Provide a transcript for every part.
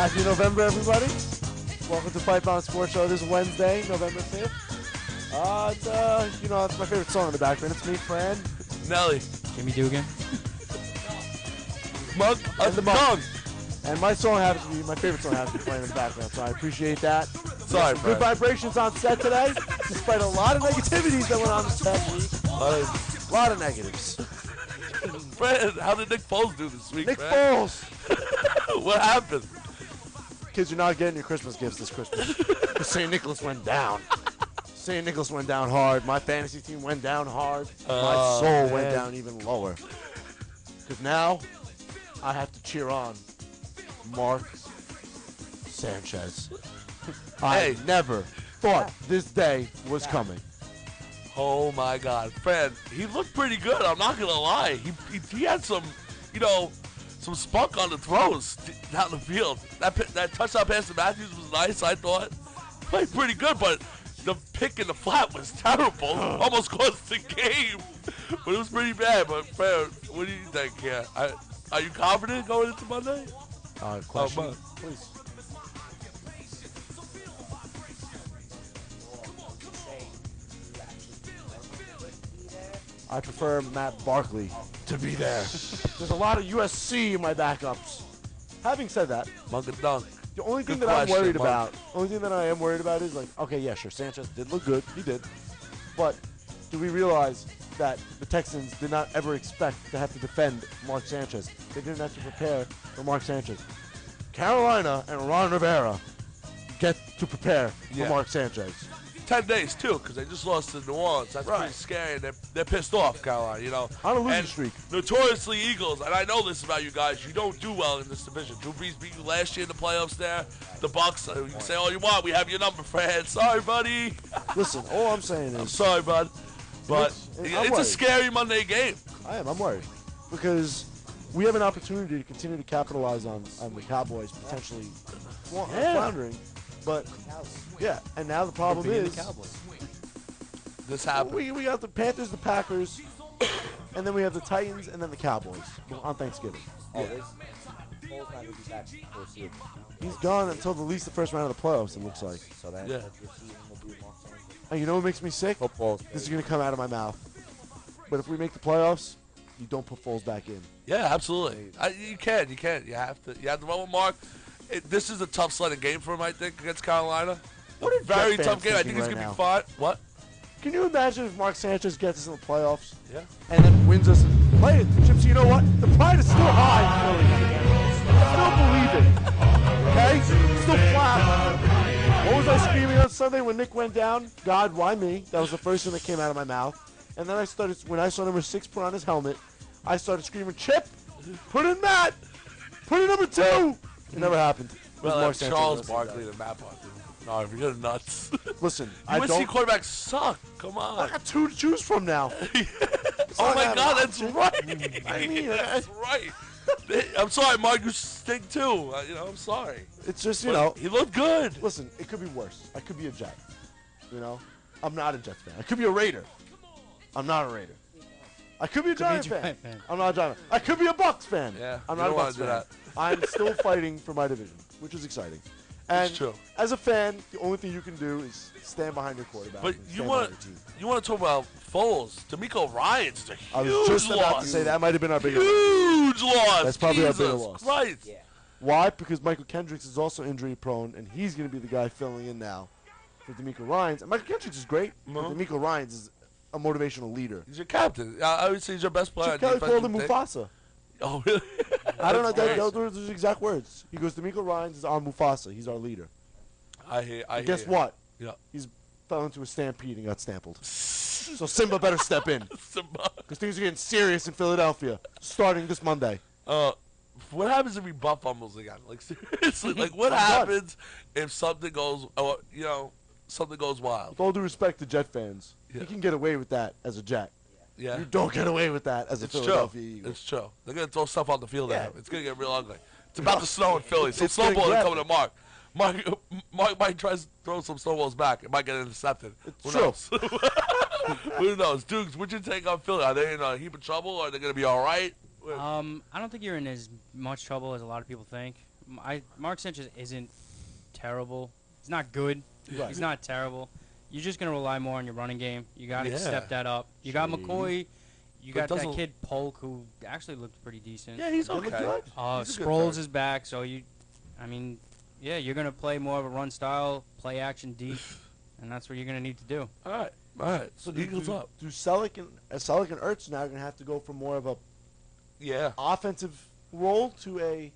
Happy November, everybody. Welcome to PipeBomb Sports Show. This is Wednesday, November 5th. It's my favorite song in the background. It's me, Fran. Nelly. Jimmy Dugan. Mug And the Dog. Mug. And my song happens to be, my favorite song happens to be playing in the background, so I appreciate that. Sorry, Good Fran. vibrations on set today, despite a lot of negativities that went on this past week. A lot of negatives. Fran, how did Nick Foles do this week, Nick Fran? Foles. What happened? Kids, you're not getting your Christmas gifts this Christmas. St. Nicholas went down. St. Nicholas went down hard. My fantasy team went down hard. My soul went down even lower. Because now I have to cheer on Mark Sanchez. I never thought this day was coming. Oh, my God. Fran, he looked pretty good. I'm not going to lie. He had some, some spunk on the throws down the field. That touchdown pass to Matthews was nice, I thought. Played pretty good, but the pick in the flat was terrible. Almost cost the game. But it was pretty bad. But, Fran, what do you think here? Are you confident going into Monday? Question, please. I prefer Matt Barkley to be there. There's a lot of USC in my backups. Having said that, Mug and Dunk. the only thing Good that I'm question, worried Mark. about, only thing that I am worried about is like, okay, yeah, sure, Sanchez did look good, he did, but do we realize that the Texans did not ever expect to have to defend Mark Sanchez? They didn't have to prepare for Mark Sanchez. Carolina and Ron Rivera get to prepare for Mark Sanchez. 10 days, too, because they just lost to New Orleans. That's pretty scary. They're pissed off, Carolina, On a losing and streak. Notoriously, Eagles, and I know this about you guys, you don't do well in this division. Drew Brees beat you last year in the playoffs there. The Bucks, you can say all you want. We have your number, Fran. Sorry, buddy. Listen, all I'm saying I'm is, sorry, bud. But I'm it's worried. a scary Monday game. I'm worried. Because we have an opportunity to continue to capitalize on the Cowboys potentially floundering. But, yeah, and now the problem is, This happened. we got the Panthers, the Packers, and then we have the Titans, and then the Cowboys on Thanksgiving. He's gone until at least the first round of the playoffs, it looks like. Yeah. And you know what makes me sick? This is going to come out of my mouth. But if we make the playoffs, you don't put Foles back in. Yeah, absolutely. You can. You have to run with Mark. This is a tough sledding game for him, I think, against Carolina. What are Very Jet tough fans game. I thinking think it's right going to now? be fun. What? Can you imagine if Mark Sanchez gets us in the playoffs? Yeah. And then wins us and play it? Chips, you know what? The pride is still high in Philly. Still believe it. Okay? Still flat. What was I screaming on Sunday when Nick went down? God, why me? That was the first thing that came out of my mouth. And then when I saw number 6 put on his helmet, I started screaming, Chip, put in Matt. Put in number 2. It never happened. It was Well, Mark that's Sanchez Charles wrestling Barkley guy. and Matt Barkley. No, you're nuts. Listen, I USC don't. quarterbacks suck. Come on. I got 2 to choose from now. Oh my not God, an that's option. right. I mean, that's right. I'm sorry, Mark. You stink too. I'm sorry. It's just But he looked good. Listen, it could be worse. I could be a Jet. I'm not a Jets fan. I could be a Raider. I'm not a Raider. I could be a Giant fan. I'm not a Giant fan. I could be a Bucks fan. Yeah, I'm you not a don't wanna Bucks do fan. that. I'm still fighting for my division, which is exciting. And It's true. as a fan, the only thing you can do is stand behind your quarterback. But and you stand want behind your team. to talk about Foles. D'Amico Ryans is a I was huge just about loss. to say that might have been our bigger loss. Huge loss. That's probably our Jesus bigger loss. Christ. Yeah. Why? Because Michael Kendricks is also injury prone, and he's going to be the guy filling in now for D'Amico Ryans. And Michael Kendricks is great, but D'Amico Ryans is a motivational leader. He's your captain. I would say he's your best player. Chip Kelly called him defensive team. Mufasa. Oh, really? I don't know. That's Those were his exact words. He goes, D'Amico Ryans is our Mufasa. He's our leader. I hear. Guess what? Yeah. He's fell into a stampede and got stampled. So Simba better step in. Simba. Because things are getting serious in Philadelphia, starting this Monday. What happens if he butt fumbles again? Like seriously, like what I'm done. happens if something goes, something goes wild? With all due respect to Jet fans, Yeah. you can get away with that as a Jet. Yeah, You don't get away with that as a it's Philadelphia true. Eagle. It's true. They're gonna throw stuff on the field Yeah. at him. It's gonna get real ugly. It's about to snow in Philly. Some It's gonna snowballs are get- coming to Mark. Mark might try to throw some snowballs back. It might get intercepted. Who true. knows? Who knows? Dukes, what'd you take on Philly? Are they in a heap of trouble? Or are they going to be all right? I don't think you're in as much trouble as a lot of people think. Mark Sanchez isn't terrible. He's not good. Right. He's not terrible. You're just going to rely more on your running game. You got to step that up. You got Shady. McCoy. You But got that doesn't- kid Polk, who actually looked pretty decent. Yeah, he's They look okay. good. He's a good Sproles third. is back, so you're going to play more of a run style, play action deep, and that's what you're going to need to do. All right. So Eagles up. Do Selleck and Ertz now going to have to go from more of a Yeah. offensive role to a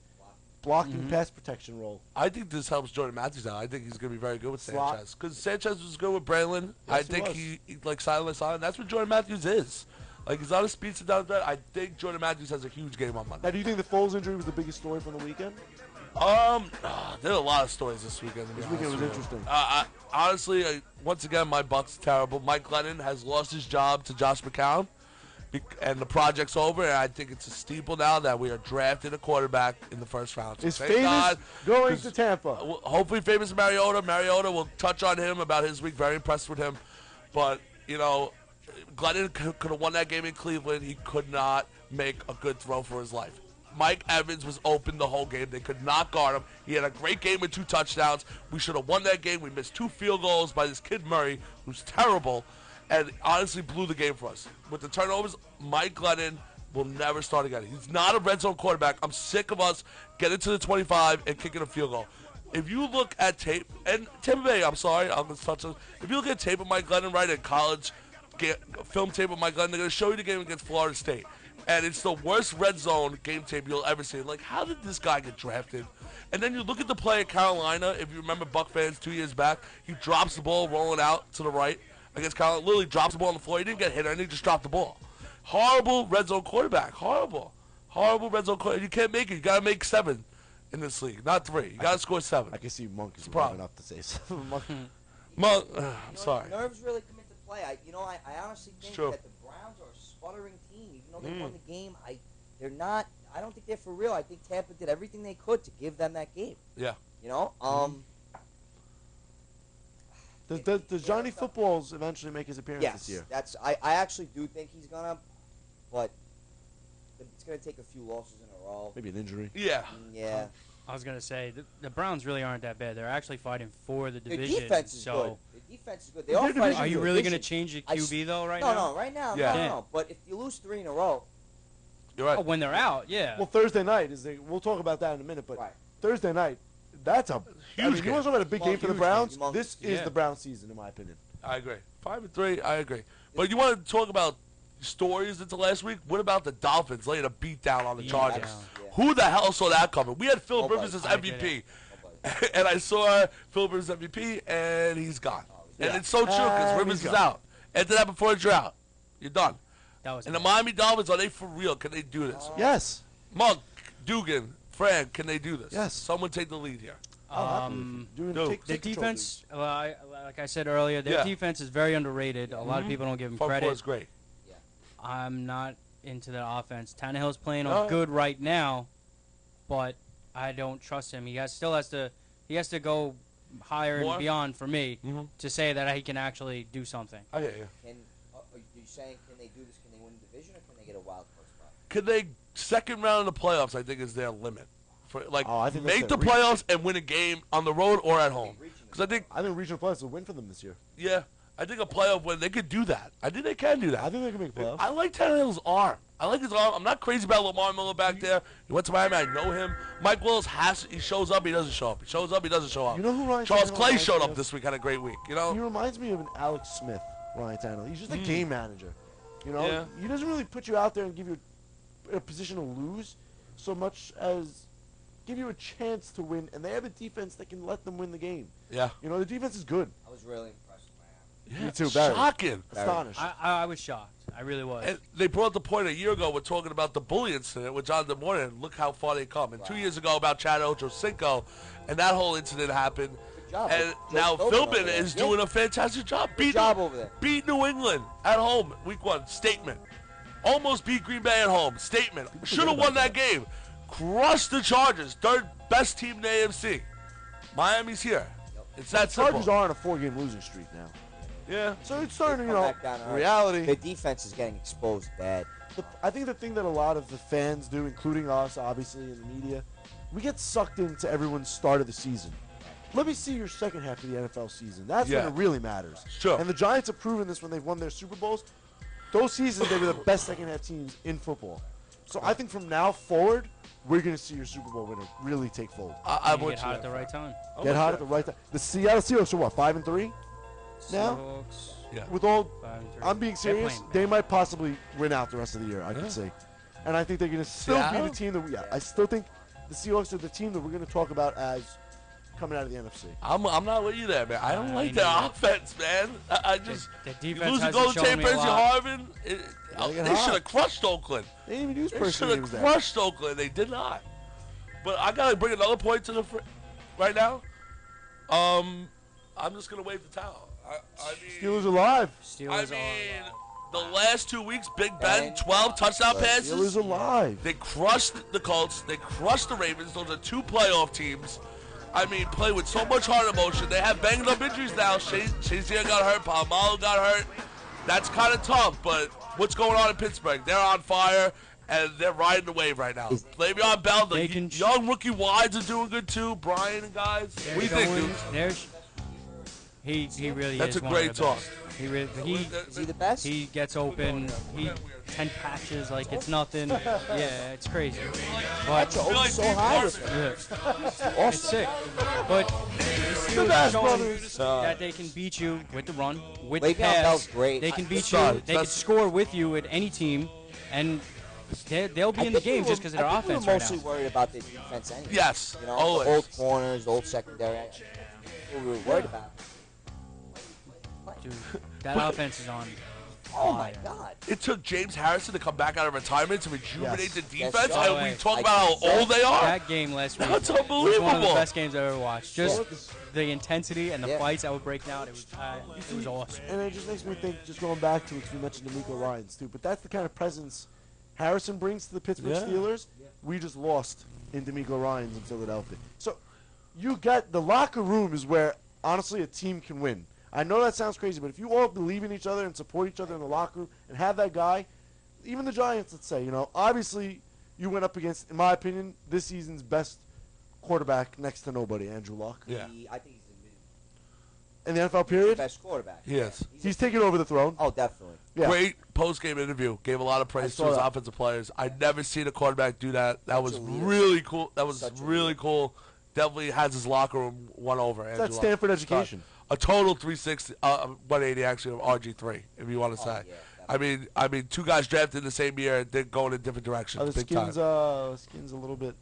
blocking Mhm. pass protection role? I think this helps Jordan Matthews out. I think he's going to be very good with Slot. Sanchez. Because Sanchez was good with Braylon. Yes, I he think was. he like silent. That's what Jordan Matthews is. Like, he's not a speedster down there. I think Jordan Matthews has a huge game on Monday. Now, do you think the Foles injury was the biggest story from the weekend? There are a lot of stories this weekend. To be This weekend honest was with you. interesting. Honestly, once again, my Bucks terrible. Mike Glennon has lost his job to Josh McCown, and the project's over. And I think it's a steeple now that we are drafting a quarterback in the first round. So Is thank famous God, going 'cause, to Tampa? hopefully, famous Mariota. Mariota will touch on him about his week. Very impressed with him, but Glennon could have won that game in Cleveland. He could not make a good throw for his life. Mike Evans was open the whole game. They could not guard him. He had a great game with 2 touchdowns. We should have won that game. We missed 2 field goals by this kid Murray, who's terrible, and honestly blew the game for us. With the turnovers, Mike Glennon will never start again. He's not a red zone quarterback. I'm sick of us getting to the 25 and kicking a field goal. If you look at tape, and Tampa Bay, I'm sorry, I'm going to touch on. If you look at tape of Mike Glennon, right, in college, film tape of Mike Glennon, they're going to show you the game against Florida State. And it's the worst red zone game tape you'll ever see. Like, how did this guy get drafted? And then you look at the play at Carolina, if you remember Buck fans 2 years back, he drops the ball rolling out to the right against Carolina. Literally drops the ball on the floor. He didn't get hit, and he just dropped the ball. Horrible red zone quarterback. Horrible red zone quarterback. You can't make it. You got to make 7 in this league, not 3. You got to score 7. I can see Monk is problem. enough to say something. Monk. I'm sorry. Nerves really come into play. I honestly think true. that the Browns are a sputtering team. Even though they won the game, they're not. I don't think they're for real. I think Tampa did everything they could to give them that game. Yeah. Does Johnny Footballs eventually make his appearance Yes, this year? I actually do think he's gonna, but it's gonna take a few losses in a row. Maybe an injury. Yeah. Yeah. I was going to say, the Browns really aren't that bad. They're actually fighting for the Their division. defense is so good. Their defense is good. They Their are division fighting. Are for you the really going to division. change your QB, though, right no, now? No, right now, Yeah. no. But if you lose 3 in a row, You're right. Oh, when they're out, yeah. Well, Thursday night we'll talk about that in a minute, but right. Thursday night, that's a Huge You game. want to talk about a big Well, game for the huge Browns? game. This is Yeah. the Browns season, in my opinion. I agree. 5-3, I agree. But you want to talk about stories into last week? What about the Dolphins laying a beat down on the Beat Chargers? down. Yeah. Who the hell saw that coming? We had Philip Nobody. Rivers as I did MVP, Nobody. and I saw Philip Rivers MVP, and he's gone. Yeah. And it's so true because Rivers he's is gone. out. After that, before you're out, you're done. That was And the bad. Miami Dolphins, are they for real? Can they do this? Yes. Monk, Dugan, Fran, can they do this? Yes. Someone take the lead here. The Take control, defense, like I said earlier, their Yeah. defense is very underrated. A lot of people don't give them Front four is credit. great. I'm not into that offense. Tannehill's playing Oh. good right now, but I don't trust him. He has to go higher More? and beyond for me Mhm. to say that he can actually do something. I hear you. Are you saying can they do this? Can they win the division or can they get a wild card spot? Could they second round of the playoffs? I think is their limit. For like I think that's make the their reach. playoffs and win a game on the road or at home. Because I think I think regional playoffs will win for them this year. I think a playoff win they could do that. I think they can do that. I think they can make playoffs. I like Tannehill's arm. I like his arm. I'm not crazy about Lamar Miller back there. He went to Miami. I know him. Mike Willis he shows up. He doesn't show up. He shows up. He doesn't show up. You know who Ryan Charles Tannehill Clay reminds showed me up of? this week. Had a great week. You He know. reminds me of an Alex Smith, Ryan Tannehill. He's just a game manager. You know, Yeah. he doesn't really put you out there and give you a position to lose so much as give you a chance to win. And they have a defense that can let them win the game. Yeah. You know, the defense is good. I was really impressed with Miami. Me too, Barry. Shocking. Astonished. I was shocked. I really was. And they brought the point a year ago. We're talking about the bully incident with John DeMorton. And look how far they come. And 2 years ago about Chad Ochocinco, and that whole incident happened. Good job. And Joe now Philbin over Philbin there. is Yeah. doing a fantastic job. Good job over there. Beat New England at home, week 1. Statement. Almost beat Green Bay at home. Statement. Should have won that game. Crushed the Chargers. Third best team in the AFC. Miami's here. It's that the Chargers simple. are on a 4-game losing streak now. Yeah. So it's starting, Come back down to earth. reality. Their defense is getting exposed bad. I think the thing that a lot of the fans do, including us, obviously, in the media, we get sucked into everyone's start of the season. Let me see your second half of the NFL season. That's when it really matters. Sure. And the Giants have proven this when they've won their Super Bowls. Those seasons, they were the best second half teams in football. So I think from now forward, we're going to see your Super Bowl winner really take fold. I Get hot at the right time. Get hot at the right time. The Seattle Seahawks are what, 5-3 now? Seahawks, Yeah. With all, 5-3. I'm being They're serious. playing They might possibly win out the rest of the year. I can see, and I think they're going to still Seattle? be the team that I still think the Seahawks are the team that we're going to talk about as coming out of the NFC. I'm not with you there, man. I don't like I their know. offense, man. I just The you defense lose to hasn't Golden shown State me a Percy lot. Harvin. get They hot. should have crushed Oakland. They didn't even use They Percy should when he have was there. crushed Oakland. They did not. But I gotta bring another point to the right now. I'm just gonna wave the towel. I mean, Steelers alive. Steelers the last 2 weeks, Big Ben, 12 touchdown passes. Steelers alive. They crushed the Colts. They crushed the Ravens. Those are 2 playoff teams. I mean, play with so much heart and emotion. They have banged up injuries now. Shazier got hurt. Palomalo got hurt. That's kind of tough, but what's going on in Pittsburgh? They're on fire, and they're riding the wave right now. Le'Veon Bell, the young rookie wides are doing good too. Brian and guys. What do you think, dude? He really That's is a one great of the talk. best. He really, Is he the best? he gets open. He 10 patches like it's nothing. Yeah, it's crazy. But so high with him. yeah, it's sick. But the Steelers Bass showing Brothers. that they can beat you with the run, with the Le'Veon pass. Bell's great. They can beat Son, you. They can score with you at any team, and they'll be in the game just because of their offense we were right mostly now. worried about the defense anyway. Yes, You know, always. the old corners, the old secondary. What we were worried about. Dude, that offense is on. Oh my God. It took James Harrison to come back out of retirement to rejuvenate Yes. the Yes, defense, by the and we way, talk I about how think old they are. That game last week That's was one of the unbelievable. best games I've ever watched. Just the intensity and the Yeah. fights that were breaking out. It was awesome. And it just makes me think, just going back to it, 'cause we mentioned D'Amico Ryans too, but that's the kind of presence Harrison brings to the Pittsburgh Yeah. Steelers. We just lost in D'Amico Ryans in Philadelphia. So you got the locker room is where honestly a team can win. I know that sounds crazy, but if you all believe in each other and support each other in the locker room and have that guy, even the Giants, let's say, obviously you went up against, in my opinion, this season's best quarterback next to nobody, Andrew Luck. Yeah. I think he's In the NFL the period, best quarterback. Yes. he's taking over the throne. Oh, definitely. Yeah. Great post-game interview. Gave a lot of praise to saw his that. offensive players. I'd never seen a quarterback do that. That was a leader. really cool. That was Such a really leader. cool. Definitely has his locker room won over. That's Andrew Luck. Stanford education. A total 360, 180 actually of RG3, if you want to say. yeah, I mean, 2 guys drafted in the same year. They're going in different directions. Are the big skins, time. skins a little bit.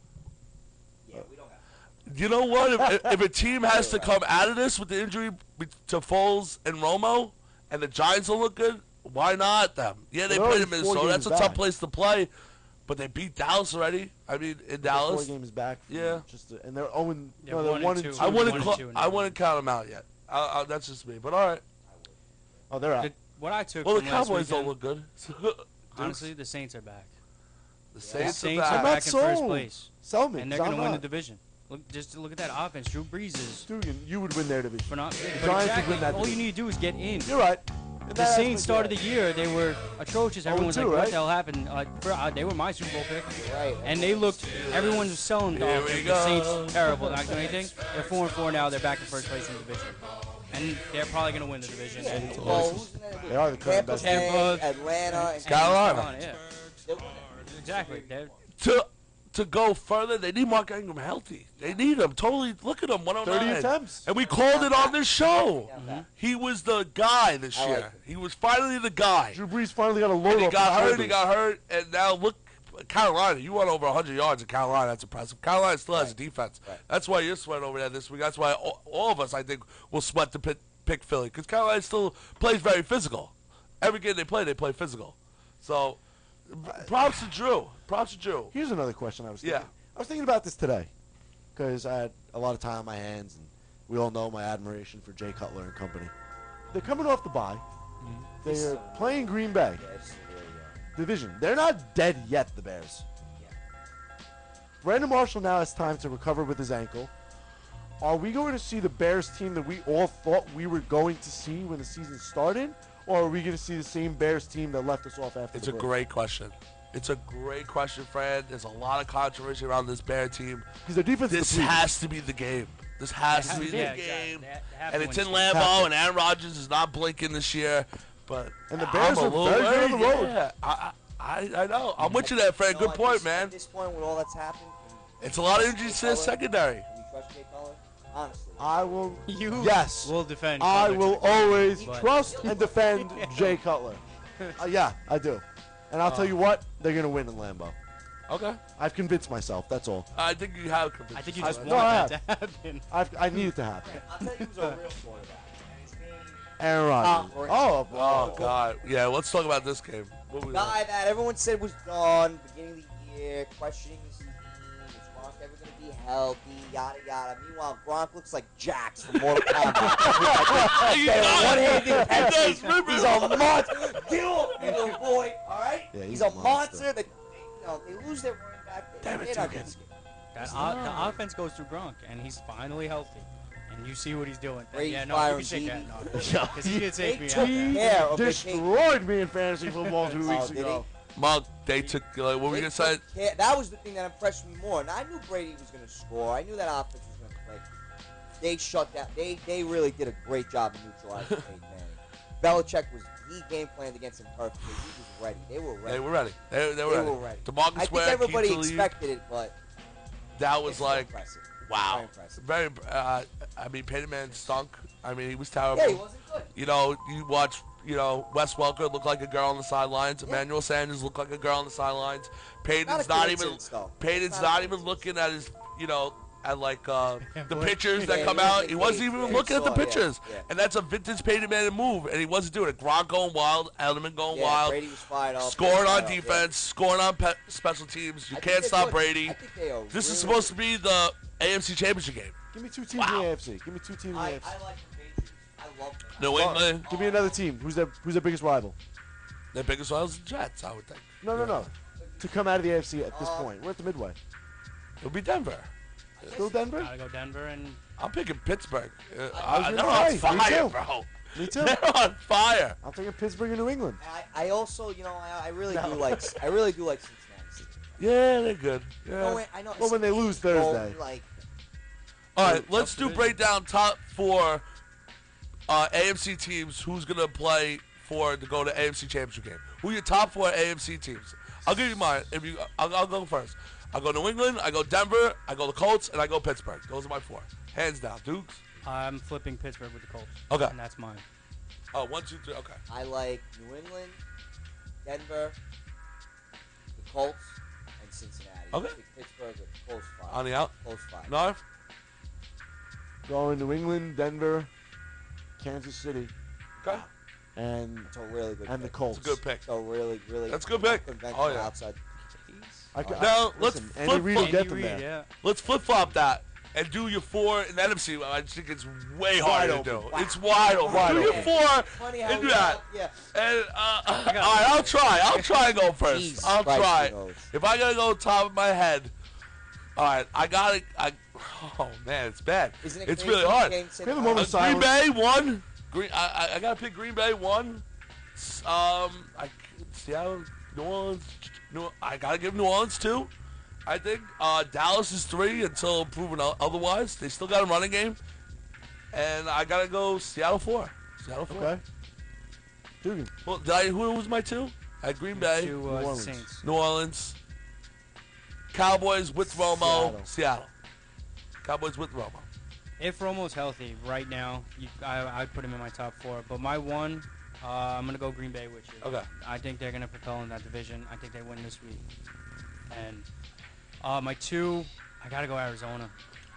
Yeah, we don't have. You know what? If a team has to come out of this with the injury to Foles and Romo, and the Giants will look good, why not them? Yeah, they They're played in already 4 Minnesota. That's a games tough back. place to play, but they beat Dallas already. I mean, in Dallas, 4 games back. from Yeah. and they're 0 They're no, they're 1 1 and and 2. 2. I One wouldn't and 2 in I the wouldn't count them out yet. That's just me. But all right. Oh, they're out. What I took Well, the from last Cowboys don't weekend, look good. honestly, the Saints are back. The The Saints are Saints are back. I'm back not in first sold. place, Sell me. and they're 'cause going to I'm win the not. division. Look at that offense. Drew Brees is Dugan, you would win their division. for not. Giants But would exactly, win that all you division. need to do is get in. You're right. The Saints started the year; they were atrocious. Everyone was 0-2, like, "What right? the hell happened?" They were my Super Bowl pick, Right. and they looked. Everyone was selling Here the we go. Saints terrible, not doing anything. They're 4-4 now. They're back in first place in the division, and they're probably going to win the division. And Well, who's in that? They are the current Tampa best. Bay, Tampa, Atlanta, and Carolina. Yeah, They're winning. exactly. They're, To go further, they need Mark Ingram healthy. They need him. Totally, look at him, 109. 30 attempts. And we called it on this show. Yeah. He was the guy this I like year. him. He was finally the guy. Drew Brees finally got a load And he off got his hurt, he got hurt, and now look, Carolina, you won over 100 yards in Carolina. That's impressive. Carolina still has a defense. Right. That's why you're sweating over there this week. That's why all of us, I think, will sweat to pick Philly, because Carolina still plays very physical. Every game they play physical. So, props to Drew. Props to Drew. Here's another question I was thinking. Yeah. I was thinking about this today because I had a lot of time on my hands, and we all know my admiration for Jay Cutler and company. They're coming off the bye. They're playing Green Bay. Yeah, it's really, Division. They're not dead yet, the Bears. Brandon Marshall now has time to recover with his ankle. Are we going to see the Bears team that we all thought we were going to see when the season started? Or are we going to see the same Bears team that left us off after It's the a break? great question. It's a great question, Fran. There's a lot of controversy around this Bear team. Because their defense This is depleted. has to be the game. This has to be the Yeah, game. exactly. They have And to it's win in this game. Lambeau, and Aaron Rodgers is not blinking this year. But And the Bears I'm a are little very good on the worried. road. Yeah, I know. I'm with you there, Fran. You know, Good at point, this- man. At this point, with all that's happened, It's a lot of injuries to the Color? secondary. Can you trust Jay Cutler? Honestly. I will. You Yes. will defend. I Cutler will to the always But- trust and defend Jay Cutler. Yeah, I do. And I'll tell you what, they're going to win in Lambeau. Okay. I've convinced myself. That's all. I think you have convinced. I think you I- just no, I want that to happen. I need it to happen. I'll tell you who's a real quarterback. And his name Aaron Rodgers. Tom Oh, Oh, God. Yeah, let's talk about this game. What we guy that everyone said was done beginning of the year, questioning his team. Is Gronk ever going to be healthy? Yada yada. Meanwhile, Gronk looks like Jax from Mortal Kombat. He That does. one-handed He does, catches. remember? He's a monster. Get off me, little boy. All right. Yeah, he's he's a a monster. monster. They lose their running back. Damn it, They're not Dugan. gonna skip. The offense goes through Gronk, and he's finally healthy. And you see what he's doing. Brady's Yeah, no, you firing can shake that. Dede. No, Yeah. because he did They take me took out He there. care of their destroyed me in fantasy football 2 weeks did he? ago. Monk, they took, what were you going to say? That was the thing that impressed me more. And I knew Brady was going to score. I knew that offense was going to play. They shut down. They really did a great job of neutralizing Peyton Manning. Belichick was he game planned against him perfectly. He was ready. They were ready. They were ready. They were They ready. were ready. DeMarcus I think Ware, everybody Keith Lee, expected it, but that was it's like, impressive. wow. Very impressive. Very, I mean, Peyton Manning stunk. I mean, he was terrible. Yeah, he wasn't good. You know, you watch, Wes Welker look like a girl on the sidelines. Yeah. Emmanuel Sanders look like a girl on the sidelines. Peyton's Not a not even coincidence, though. Peyton's It's not a not even coincidence. looking at his, at like the boy. pictures that Yeah, come he out. wasn't He wasn't engaged. even Yeah, looking at the he saw, yeah, pictures. yeah. And that's a vintage Peyton Manning move, and he wasn't doing it. Gronk going wild, Edelman going Yeah, wild, Brady was fired up. scoring Fired on up, yeah. defense, scoring on special teams. You I think can't they're stop good. Brady. I think they are This is really supposed to be the AFC Championship game. Give me 2 teams in the AFC. Give me 2 teams in the I AFC. like the Patriots. I love them. New England, Give me another team. Who's their biggest rival? their biggest rivals, the Jets, I would think. No. To come out of the AFC at this point. We're at the midway. It would be Denver. Still Denver? Gotta go Denver and I'm picking Pittsburgh. was They're gonna on say, me fire, too. bro. Me too. They're on fire. I'm thinking Pittsburgh and New England. And I also, I really No. do like Cincinnati. Yeah, they're good. Yeah. I know. Well, when they lose Thursday. Like, All right, let's tough do division. break down top 4 AFC teams. Who's gonna play to go to AFC Championship game? Who are your top 4 AFC teams? I'll give you mine. I'll go first. I go New England. I go Denver. I go the Colts, and I go Pittsburgh. Those are my 4, hands down. Dukes. I'm flipping Pittsburgh with the Colts. Okay. And that's mine. Oh, 1, 2, 3. Okay. I like New England, Denver, the Colts, and Cincinnati. Okay. I think Pittsburgh are close 5. On the out. Close 5. Narv. Going New England, Denver, Kansas City, Okay. and It's a really good the pick. Colts. It's a good pick. It's a really, really That's a good pick. conventional Oh, yeah. outside. Now, let's listen, Andy Reid will flip-flop. get them Reid, there. yeah. Let's flip-flop that and do your 4 in the NFC. I just think it's way harder to do. open. Wow. It's wide open. Wide Do your open. 4 Funny how and do we that. all- yeah. And all right, I'll try. I'll try and go first. Jesus I'll Christ, try. he knows. If I gotta go top of my head, all right, I gotta. Oh man, it's bad. Isn't it It's crazy really hard. you can't say We have a the moment Lions? of Green silence. Bay 1. I gotta pick Green Bay 1. Seattle, New Orleans. I gotta give New Orleans 2. I think Dallas is 3 until proven otherwise. They still got a running game, and I gotta go Seattle 4. Seattle 4. Okay. Dugan. Well, who was my 2? I had Green Bay, To Orleans. Saints. New Orleans, Cowboys with Romo, Seattle. Cowboys with Romo. If Romo's healthy right now, I'd put him in my top 4. But my 1, I'm going to go Green Bay with you. Okay. I think they're going to propel in that division. I think they win this week. And my 2, I got to go Arizona.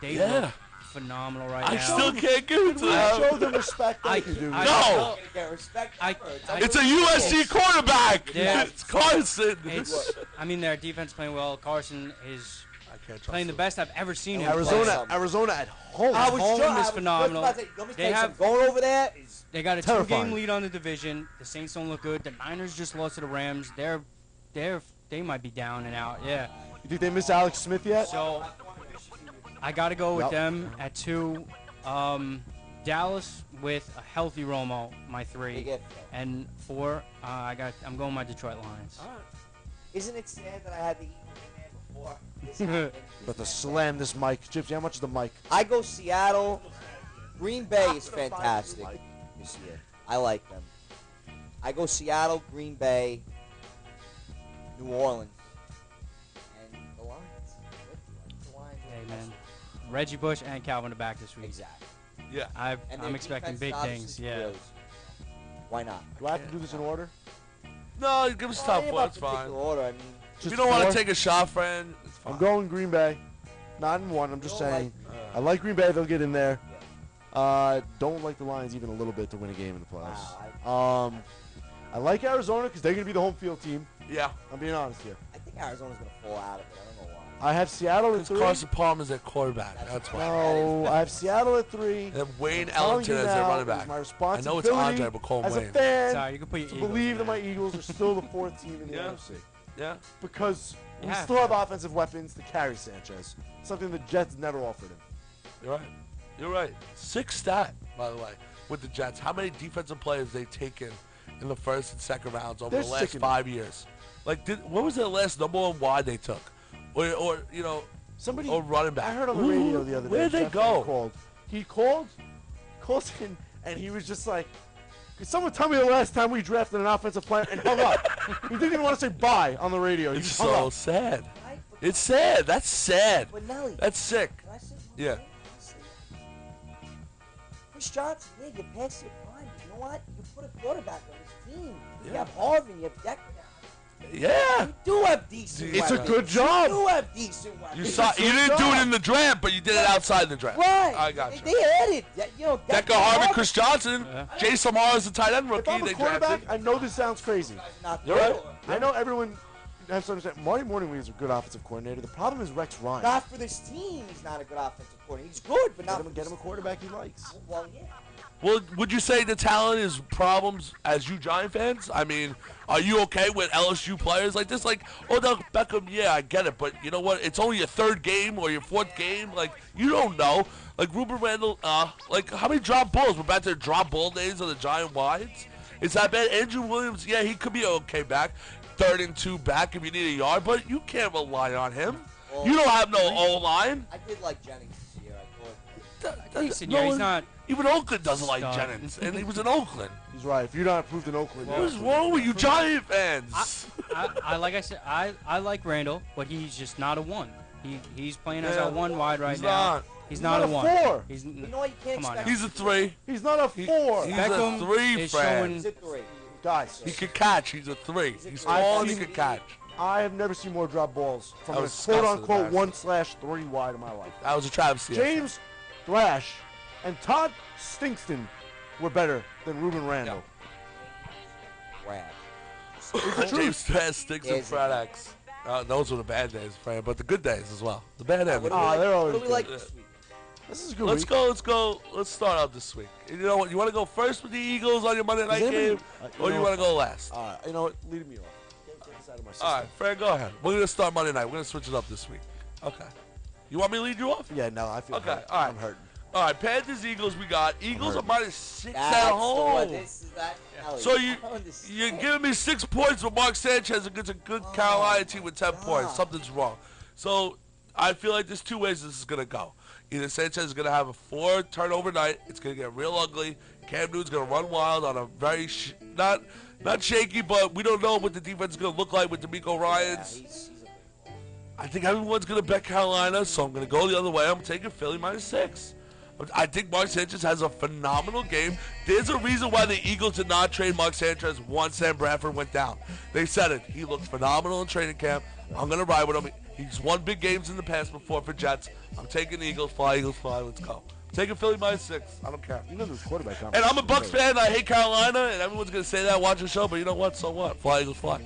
They look phenomenal right I now. still can't give it to I them. show them respect. I- Thank you, Dugan. I- No! Get respect. I- for it. I- It's a USC quarterback. Yeah. It's Carson. It's, I mean, their defense playing well. Carson is I can't trust playing the him. best I've ever seen him play. Arizona at home. I was home just- is I was phenomenal. about to say, let me They tell you have- something. Going over there is They got a Terrifying. 2-game lead on the division. The Saints don't look good. The Niners just lost to the Rams. They might be down and out. Yeah. You think they miss Alex Smith yet? So I got to go with Yep. them at 2. Dallas with a healthy Romo, my 3, Big if. and 4. I'm going my Detroit Lions. Isn't it sad that I had the Eagles in there before? This happened? But to slam this mic. Gypsy, how much is the mic? I go Seattle. Green Bay is fantastic this year. I like them. I go Seattle, Green Bay, New Orleans, and the Lions. The Lions are Hey, man. Reggie Bush and Calvin are back this week. Exactly. Yeah. And their I'm expecting defense big is things. obviously Yeah. Steelers. Why not? Do I have to do this in order? No, give us top Ain't four. about That's fine. particular order. I mean, If you don't want to take a shot, friend, it's fine. I'm going Green Bay. Not in one. I'm just You don't saying. I like Green Bay. They'll get in there. Don't like the Lions even a little bit to win a game in the playoffs. wow, I like Arizona because they're going to be the home field team. Yeah. I'm being honest here. I think Arizona's going to fall out of it. I don't know why. I have Seattle at Because 3. Carson Palmer's at quarterback. That's why. No, I have Seattle at 3. And Wayne I'm telling Ellington you as their now, running it's back. my I responsibility know it's Andre, but call him as a Wayne. fan Sorry, you can put your to Eagles believe in that my there. Eagles are still the 4th team in the Yeah. NFC. Yeah. Because we Yeah. still have offensive weapons to carry Sanchez. Something the Jets never offered him. You're right. You're right. 6 stat, by the way, with the Jets. How many defensive players they've taken in the first and second rounds over They're the last sickening. 5 years? Like, what was their last number one wide they took? Or you know, Somebody, or running back. I heard on the radio the other day. Where'd they Jeff go? Called. He called in, and he was just like, "Could someone tell me the last time we drafted an offensive player?" And hung up. He didn't even want to say bye on the radio. He It's just hung so up. sad. Right? It's sad. That's sad. But Nelly, That's sick. can I say one Yeah. thing? Chris Johnson, yeah, you're past your prime. But you know what? You put a quarterback on this team. You Yeah. have Harvin, you have Decker. Yeah. You do have decent It's a weapons. good job. You do have decent weapons. You saw. You didn't do it in the draft, but you did it outside the draft. Right. I got you. They added, you know, Decker Harvin, Chris Johnson, Yeah. Jason Morris, the tight end If rookie. I'm a They quarterback, drafted. I know this sounds crazy. Not You're right. I know everyone has to understand. Marty Morningweg is a good offensive coordinator. The problem is Rex Ryan. Not for this team. He's not a good offensive coordinator. He's good, but not for Get him a this quarterback he likes. team. Well, yeah. Well, would you say the talent is problems as you Giant fans? I mean, are you okay with LSU players like this? Like Odell Beckham, yeah, I get it, but you know what? It's only your 3rd game or your 4th game. Like, you don't know. Like, Ruben Randall, like, how many drop balls? We're back to the drop ball days of the Giant wides. Is that bad? Andrew Williams, yeah, he could be an okay back. 3rd and 2 back if you need a yard, but you can't rely on him. Well, You don't have no O-line. I did like Jennings this year. I thought. Decent year. He's not. Even Oakland doesn't like Stud. Jennings, and he was in Oakland. He's right. If you're not approved in Oakland, What is wrong with you Giant fans? I like I said, I like Randall, but he's just not a 1. He's playing as Yeah. a 1 wide right He's now. not. He's not a 1. 4. He's You know what? You can't Come on expect. now. He's a 3. He's not a 4. He's Beckham a 3, is Fran. showing- He's a 3. Guys, He could catch. He's a 3. He's I've small and he seen- could catch. I have never seen more drop balls from That a was disgusting, quote-unquote embarrassing. 1/3 wide in my life. That was a travesty. James Thrash and Todd Stinkston were better than Ruben Randall. Brad. James Trash sticks and Is it? Frat X. Those were the bad days, Fran, but the good days as well. The bad What days. do we like, they're what always do we good. like this week? This is a good Let's week. go. Let's start out this week. You know what? You want to go first with the Eagles on your Monday night anybody- game, or you want to go last? You know what? Lead me off. Get this out of my system. All right, Fran, go ahead. We're gonna start Monday night. We're gonna switch it up this week. Okay. You want me to lead you off? Yeah, no, I feel Okay, hurt. all right. I'm hurting. All right, Panthers, Eagles. We got Eagles are hurting. -6 That's at the one. home. This is that. Nelly. So I don't understand. you're giving me 6 points with Mark Sanchez against a good Carolina team with 10 points. God. Something's wrong. So I feel like there's 2 ways this is gonna go. Either Sanchez is gonna have a 4 turnover night. It's gonna get real ugly. Cam Newton's gonna run wild on a very not shaky, but we don't know what the defense is gonna look like with D'Amico Yeah, Ryans. he's a I think everyone's gonna bet Carolina, so I'm gonna go the other way. I'm taking Philly -6. But I think Mark Sanchez has a phenomenal game. There's a reason why the Eagles did not trade Mark Sanchez once Sam Bradford went down. They said it. He looked phenomenal in training camp. I'm gonna ride with him. He's won big games in the past before for Jets. I'm taking the Eagles. Fly, Eagles, fly. Let's go. I'm taking Philly -6. I don't care. You know there's quarterback And I'm a Bucks fan. I hate Carolina, and everyone's gonna say that watching the show. But you know what? So what? Fly, Eagles, fly.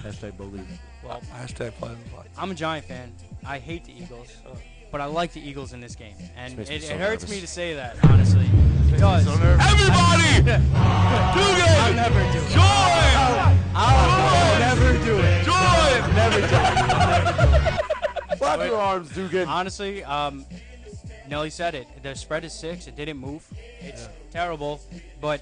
Hashtag believe. well. Hashtag fly, Eagles, fly. I'm a Giant fan. I hate the Eagles, but I like the Eagles in this game, and makes me it so hurts nervous. me to say that, honestly. Because Everybody, I'll Dugan, never do it. join, I'll never do it. join. Never do it. Flap your arms, Dugan. Honestly, Nelly said it. The spread is 6. It didn't move. It's terrible. But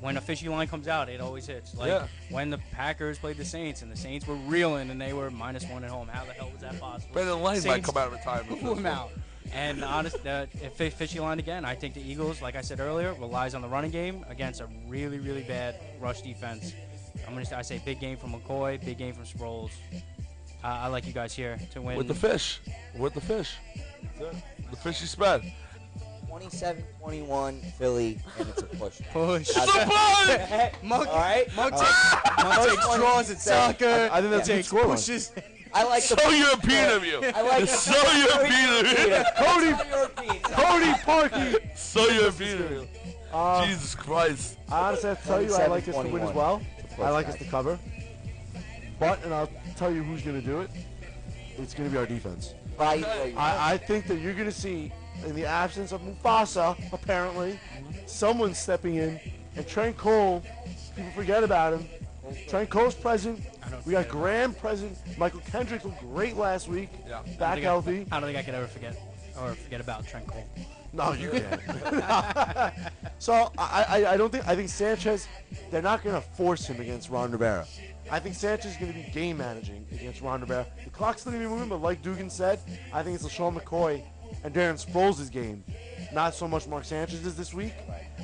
when a fishy line comes out, it always hits. Like Yeah. when the Packers played the Saints, and the Saints were reeling, and they were -1 at home. How the hell was that possible? Brandon Lane might Saints come out of retirement. blew him out. And if they fishy line again, I think the Eagles, like I said earlier, relies on the running game against a really, really bad rush defense. I say big game from McCoy, big game from Sproles. I like you guys here to win. With the fish. With the fish. The fishy spread. 27-21 Philly, and it's a push. Push. It's a push! Monk, All right. Monk takes draws at soccer. I think that's a good takes scoreline. pushes. I like the So European of you. I like It's so European of you. Cody Parkey. So European of you. Uh, Jesus Christ. I honestly have to tell you, I like us to win as well. I like us to cover. But, and I'll tell you who's going to do it. It's going to be our defense. I think that you're going to see, in the absence of Mufasa, apparently, someone stepping in, and Trent Cole, people forget about him. Trent Cole's present. We got Graham present. Michael Kendrick looked great last week. Yeah. Back healthy. I don't think I could ever forget about Trent Cole. No, you can't. So I don't think. I think Sanchez. They're not going to force him against Ron Rivera. I think Sanchez is going to be game managing against Ron Rivera. The clock's still going to be moving, but like Dugan said, I think it's LaShawn McCoy and Darren Sproles' game. Not so much Mark Sanchez's this week.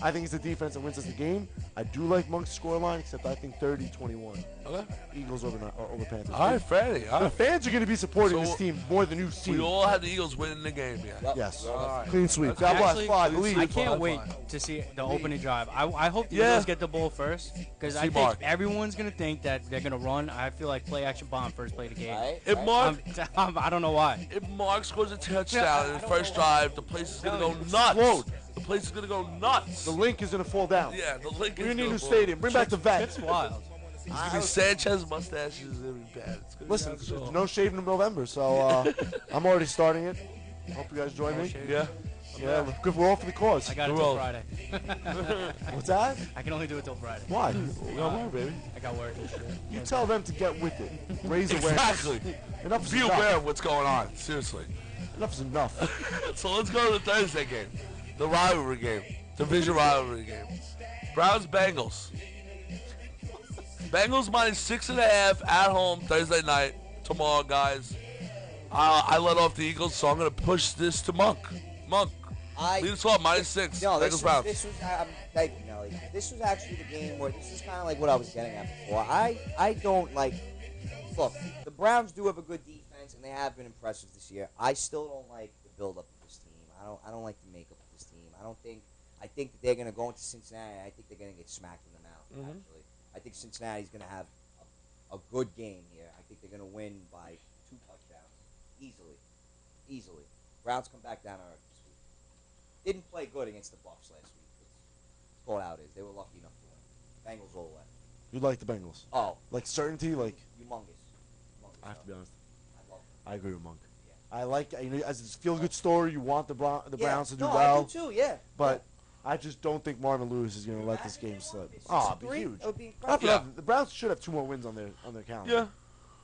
I think it's the defense that wins us the game. I do like Monk's scoreline, except I think 30-21. Okay. Eagles over Panthers. All right, Freddie. All The right. fans are going to be supporting So this team more than you've We seen. all had the Eagles winning the game, yeah. Yes. All right. Clean sweep. That's God bless. Actually, Five. Lead. I can't wait to see the opening drive. I hope the Yeah. Eagles get the ball first, because I See think Mark. everyone's going to think that they're going to run. I feel like play action bomb first play of the game. If Mark, I don't know why. if Mark scores a touchdown in the first drive, the place is going to go nuts. Explode. The place is going to go nuts. The link is going to fall down. Yeah, the link is We need a gonna new fall. stadium. Bring back the vet. It's wild. It's going to be Sanchez mustaches. It's going to be bad. It's gonna be Listen, out of control. no shaving in November, so I'm already starting it. Hope you guys join me. Yeah. Yeah, we're all for the cause. I got it Who till else? Friday. What's that? I can only do it till Friday. Why? We got more, baby. I got work and shit. You tell them to get with it. Raise awareness. Exactly. Enough is Be enough. aware of what's going on. Seriously. Enough is enough. So let's go to the Thursday game. The rivalry game. Division rivalry game. Browns-Bengals. Bengals -6.5 at home Thursday night. Tomorrow, guys. I let off the Eagles, so I'm going to push this to Monk. Monk, lead us off, -6. No, Bengals-Browns. this was thank you, Nelly. This was actually the game where this is kind of like what I was getting at before. I don't like. Look, the Browns do have a good defense, and they have been impressive this year. I still don't like the build-up of this team. I don't like the makeup of this team. I think that they're going to go into Cincinnati. I think they're going to get smacked in the mouth. Actually, I think Cincinnati's going to have a good game here. I think they're going to win by 2 touchdowns easily. Browns come back down to earth this week. Didn't play good against the Bucs last week. That's all out is. They were lucky enough to win. Bengals all the way. You like the Bengals? Oh, Like certainty? Like humongous. I have to be honest. I love I agree with Monk. Yeah. I like as a feel-good story. You want the Browns to do no, well, I do too. Yeah, but I just don't think Marvin Lewis is going to let this game slip. Oh, it'd be huge. It would be Not incredible. for nothing. The Browns should have 2 more wins on their calendar. Yeah.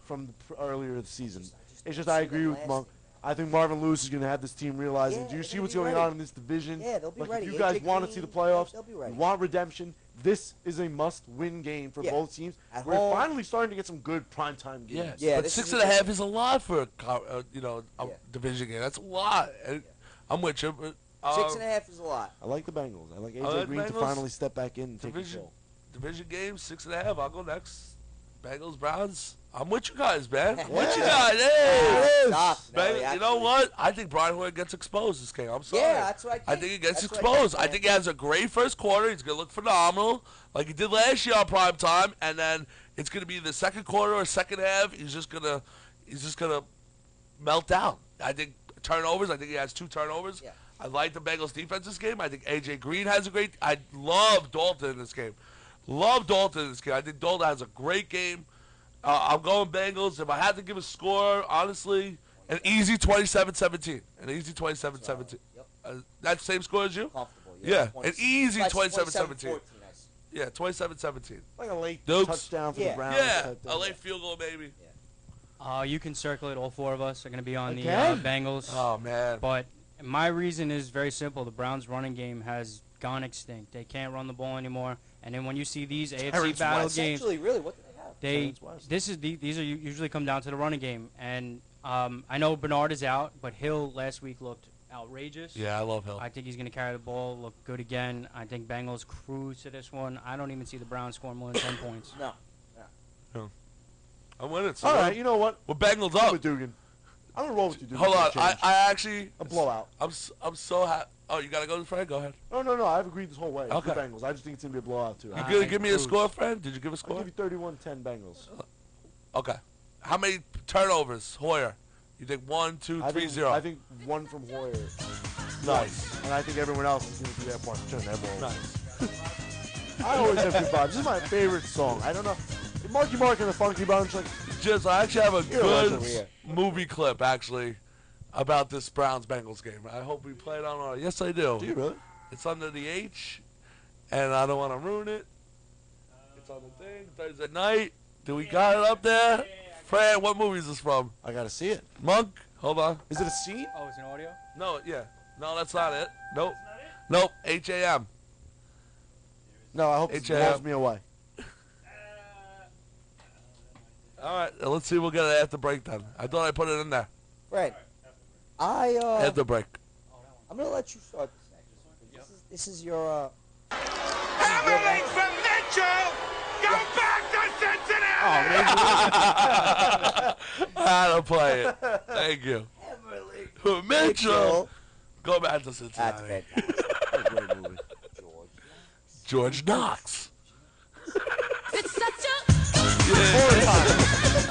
From earlier this season. It's just don't I see agree them with lasting, Monk. man. I think Marvin Lewis is going to have this team realizing. Yeah, Do you they're see gonna what's be going ready. on in this division? Yeah, they'll be Like, ready. If you guys AJ want to see the Green, playoffs, they'll be ready. you want redemption. This is a must-win game for Yeah. both teams. At We're home. finally starting to get some good primetime games. Yeah, Yeah, but this is 6.5 is a lot for a Yeah. division game. That's a lot. And I'm with you. But, 6.5 is a lot. I like the Bengals. I like AJ like Green to Bengals. finally step back in and take Division. control. Division game, 6.5. I'll go next. Bengals, Browns. I'm with you guys, man. I'm with you Yeah. guys. Hey. Stop, Bang- Nelly, you know actually. what? I think Brian Hoyer gets exposed this game. I'm sorry. Yeah, that's what I think. I think he gets That's what exposed. I man. think he has a great first quarter. He's going to look phenomenal like he did last year on prime time. And then it's going to be the second quarter or second half. He's just going to melt down. I think turnovers. I think he has 2 turnovers. Yeah. I like the Bengals defense this game. I think A.J. Green has a great – I love Dalton in this game. Love Dalton in this game. I think Dalton has a great game. I'm going Bengals. If I had to give a score, honestly, an easy 27-17. An easy 27-17. Yep. That same score as you? Comfortable. Yeah, 20 an easy 27-17. 27-14, Yeah, 27-17. Like a late Dukes. touchdown for Yeah. the Browns. Yeah, type thing. a late field goal maybe. You can circle it. All 4 of us are going to be on the Again? Bengals. Oh, man. But my reason is very simple. The Browns' running game has gone extinct. They can't run the ball anymore, And then when you see these AFC Terrence battle West. games, Essentially, really, what do they have? Terrence West. these are usually come down to the running game. And I know Bernard is out, but Hill last week looked outrageous. Yeah, I love Hill. I think he's going to carry the ball, look good again. I think Bengals cruise to this one. I don't even see the Browns scoring more than 10 points. No. I'm winning. So All right, you know what? we're Bengals I'm up. with Dugan. I'm gonna roll with you, Dugan. Hold on. for a change. I actually. A blowout. I'm so happy. Oh, you gotta go, Fred. Go ahead. No. I've agreed this whole way. Okay. The Bengals. I just think it's gonna be a blowout too. You I gonna give me a cruise. score, Fred? Did you give a I'll score? give you 31-10 Bengals. Okay. How many turnovers, Hoyer? You think 1, 2, 3, 0? I think one from Hoyer. Nice. And I think everyone else is gonna do their part to turn their ball. Nice. I always have good vibes. This is my favorite song. I don't know. Marky Mark and the Funky Bunch, like, Just, I actually have a You're a legend, good Rhea. movie clip, actually, about this Browns-Bengals game. I hope we play it on our... Yes, I do. do you really? It's under the H, and I don't want to ruin it. It's on the thing, Thursday night. Do we got it up there? Fred, what movie is this from? I gotta see it. Monk? Hold on. Is it a scene? Oh, it's an audio? No, yeah. No, that's not it. Nope. Nope. H-A-M. No, I hope it H.A.M. blows me away. All right, let's see. We'll get it after break then. I thought I put it in there. Fred, After break. I'm gonna let you start this next. This is your. Hammerling from Mitchell! Go back to Cincinnati! How to play it. Thank you. Hammerling Mitchell. Go back to That's Cincinnati. fantastic. Great movie. George Knox. It's such a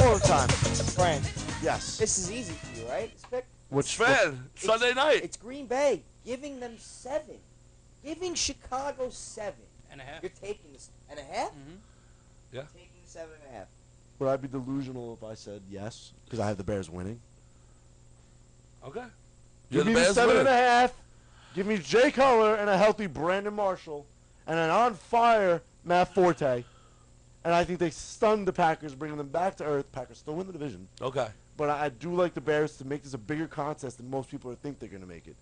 All the time. Friend, Yes. this is easy for you, right? This pick? Which Fred, Sunday night. It's Green Bay giving them 7, giving Chicago 7. And a half. You're taking this and a half. Mhm. Yeah. Taking 7.5. would I be delusional if I said yes? Because I have the Bears winning. Okay. Give me the 7.5. Give me Jay Cutler and a healthy Brandon Marshall and an on-fire Matt Forte. And I think they stunned the Packers, bringing them back to earth. Packers still win the division. Okay. But I do like the Bears to make this a bigger contest than most people think they're going to make it.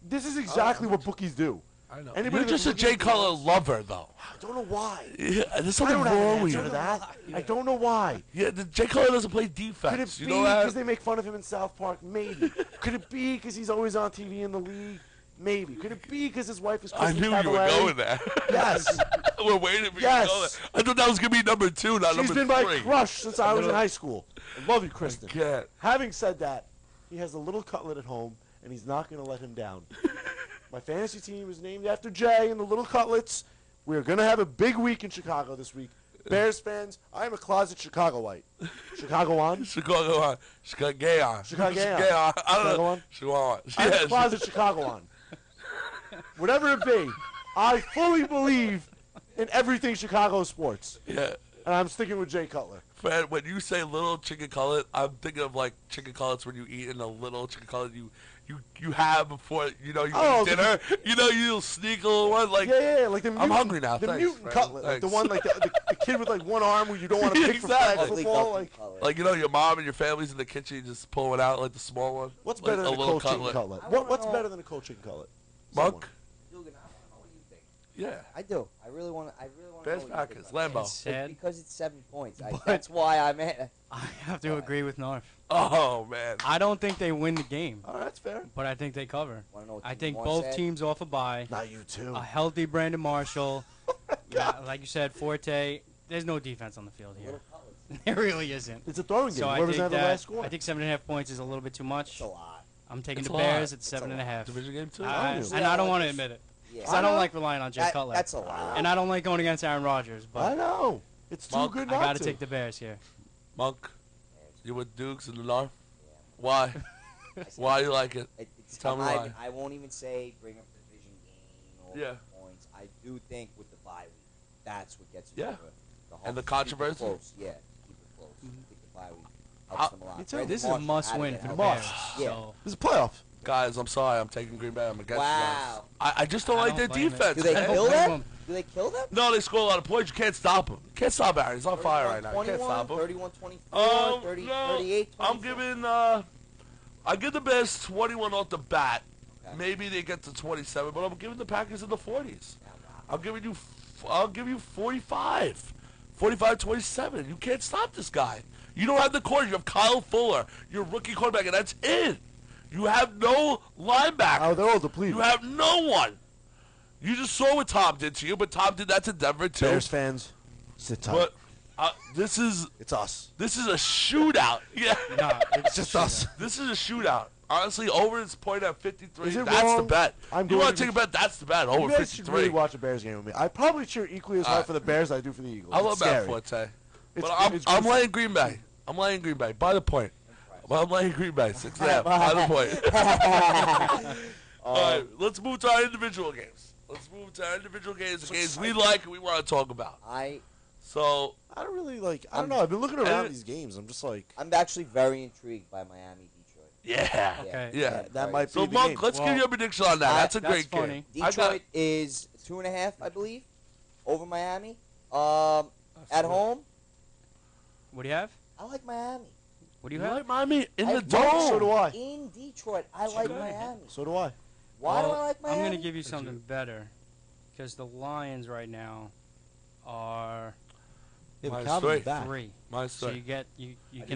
This is exactly what bookies do. I know. Anybody You're just a that Jay looks- Cutler lover, though. I don't know why. Yeah, there's I something don't have an wrong with answer you. to that. I don't know why. Yeah, Jay Cutler doesn't play defense. Could it you be know that? because they make fun of him in South Park? Maybe. Could it be because he's always on TV in the league? Maybe. Could it be because his wife is I Kristen knew you were Cavallari? going there. Yes. We're waiting for Yes. you to go there. I thought that was going to be number 2, not She's number been 3. my crush since I was in high school. I love you, Kristen. Can't. Having said that, he has a little cutlet at home, and he's not going to let him down. My fantasy team is named after Jay and the little cutlets. We're going to have a big week in Chicago this week. Bears fans, I am a closet Chicagoite. Chicagoan? Chicago on. Chicago on. Chicago-an. I don't know. Chicagoan? Chicago on. I'm a Yes. closet Chicagoan. Whatever it be, I fully believe in everything Chicago sports. Yeah. And I'm sticking with Jay Cutler. Fred, when you say little chicken cutlet, I'm thinking of like chicken cutlets when you eat in a little chicken cutlet you have before you go Oh, to dinner. You know, you'll sneak a little one like. Yeah, like the mutant, hungry now, The thanks, mutant Fred. cutlet, like the Thanks. one like the kid with like one arm where you don't want to pick for Exactly. flag football. Like, Like, you know, your mom and your family's in the kitchen, you just pull it out like the small one. what's Like better than a little cold chicken cutlet? I wanna What's know- better than a cold chicken cutlet? Monk? Dugan, I don't know what you think. Yeah. I do. I really want to. know Bears what you Packers. think about Lambeau. It's sad. because it's 7 points. But- That's why I'm at. I have to agree with North. Oh, man. I don't think they win the game, All right, that's fair. but I think they cover. Wanna know what I team think more both sad? teams off a bye. Not you too. A healthy Brandon Marshall. Yeah, like you said, Forte. There's no defense on the field here. Little cutlets. There really isn't. It's a throwing game. So I Whoever's think have the that last score. I think 7.5 points is a little bit too much. It's a lot. I'm taking It's the a Bears lot. at 7.5. Division game, too? I- It's and I don't want to admit it Yeah. because I don't like relying on Jay That- Cutler. That's a lot. And I don't like going against Aaron Rodgers, I but know. It's too Monk, good I not got to to. take the Bears here. Monk, you with Dukes in the North? Why? Why you like it? Tell me why. I won't even say bring up the division game or Yeah. points. I do think with the bye week, that's what gets us Yeah. over the hump. And the Keep it controversy? close. Yeah, keep it close. I think the bye week I- helps them a lot. me too. Brandon This is a Marshall must had to win get for the healthy. Bears. Yeah. So This is a playoff. Guys, I'm sorry. I'm taking Green Bay. I'm against you guys. Wow. I just don't I like don't their blame it. defense. Do they man. kill blame them? them. Do they kill them? No, they score a lot of points. You can't stop him. Can't stop Aaron. He's on fire right now. You can't 31, stop him. 31-24, 30, No, 38, I'm 24. giving. I give the Bears 21 off the bat. Okay. Maybe they get to 27, but I'm giving the Packers in the 40s. Yeah, wow. I'm giving you I'll give you 45. 45-27. You can't stop this guy. You don't have the corner. You have Kyle Fuller, your rookie quarterback, and that's it. You have no linebacker. Oh, they're all depleted. You have no one. You just saw what Tom did to you, but Tom did that to Denver too. Bears fans, sit tight. But this is It's us. a shootout. Yeah, Nah, It's just us. this is a shootout. Honestly, over is point at 53. Is it That's the wrong? bet. I'm You want going to take a bet? That's the bet. You Over guys should 53. really watch a Bears game with me. I probably cheer equally as hard for the Bears as I do for the Eagles. I It's love Matt scary. Forte. It's- But it's I'm good. laying Green Bay. I'm laying Green Bay by the point. Well, I'm laying Green Bay 6.5 by the point. All right, let's move to our individual games. Let's move to our individual games, the games we like and we want to talk about. So I don't really like. I don't know. I've been looking around I- these games. I'm just like, I'm actually very intrigued by Miami, Detroit. yeah, Okay. yeah. that might be So the Monk, game. let's give Well, you a prediction on that. That's a that's great funny. game. I got- Detroit is 2.5, I believe, over Miami. At home, What do you have? I like Miami. What do you You have? like Miami in I the don't. dome. So do I. In Detroit, I like Miami. So do I. Why do Well, I like Miami? I'm going to give you something better. Because the Lions right now are Yeah, Minus Calvin's three. back. 3. Minus So three. you can get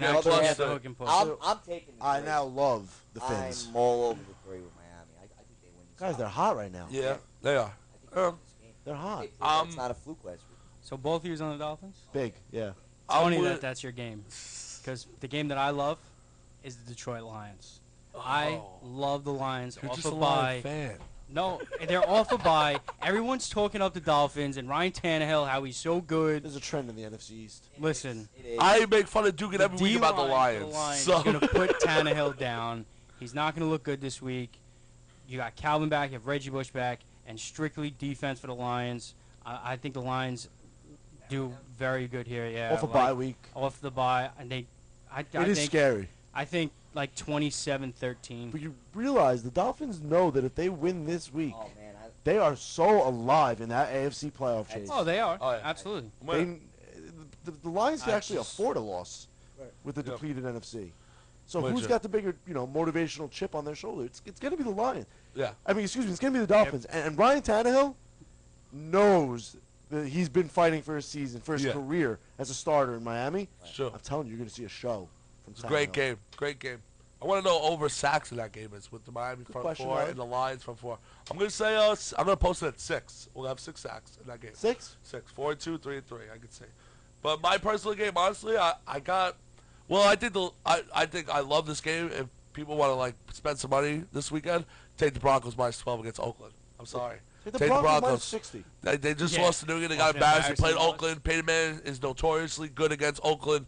actually plus get the three. hook and push. I'm taking the I three. now love the Fins. I'm all over the three with Miami. I think they win this Guys, game. they're hot right now. Yeah, they are. I think they win this game. They're hot. They proved that it's not a fluke last week. So both of you on the Dolphins? Big. Yeah. It's I'm funny with- that that's your game. Because the game that I love is the Detroit Lions. I love the Lions You're off just a a bye. Lion fan. No, they're off a bye. Everyone's talking up the Dolphins and Ryan Tannehill, how he's so good. There's a trend in the NFC East. Listen, It is. I make fun of Dugan every week about the D-line Lions. for Lions So is going to put Tannehill down. He's not going to look good this week. You got Calvin back, you have Reggie Bush back, and strictly defense for the Lions. I think the Lions do very good here. Yeah, Off a bye week. Off the bye, and I It is think scary. I think like 27-13. But you realize the Dolphins know that if they win this week, Oh man, they are so alive in that AFC playoff chase. Oh, they are. Oh, yeah. Absolutely. The Lions can I actually just- afford a loss Right. with the Yep. depleted NFC. So Where's who's it? got the bigger, motivational chip on their shoulder? It's going to be the Lions. yeah, I mean, excuse me, it's going to be the Dolphins. And Ryan Tannehill knows that he's been fighting for his season, for his Yeah. career as a starter in Miami. sure. I'm telling you, you're going to see a show from It's a great Tannehill. game. Great game. I want to know over sacks in that game is with the Miami front question, four Riley. and the Lions front four. I'm gonna say I'm gonna post it at 6. We'll have 6 sacks in that game. 6? 6, 4-2, 3-3. I could say. But my personal game, honestly, I got. Well, I think I love this game. If people want to like spend some money this weekend, take the Broncos minus 12 against Oakland. I'm sorry. Take the Take the Broncos minus Broncos. 60. They just Yeah. lost to New England. They got Awful embarrassed. They played embarrassing loss. Oakland. Peyton Manning is notoriously good against Oakland.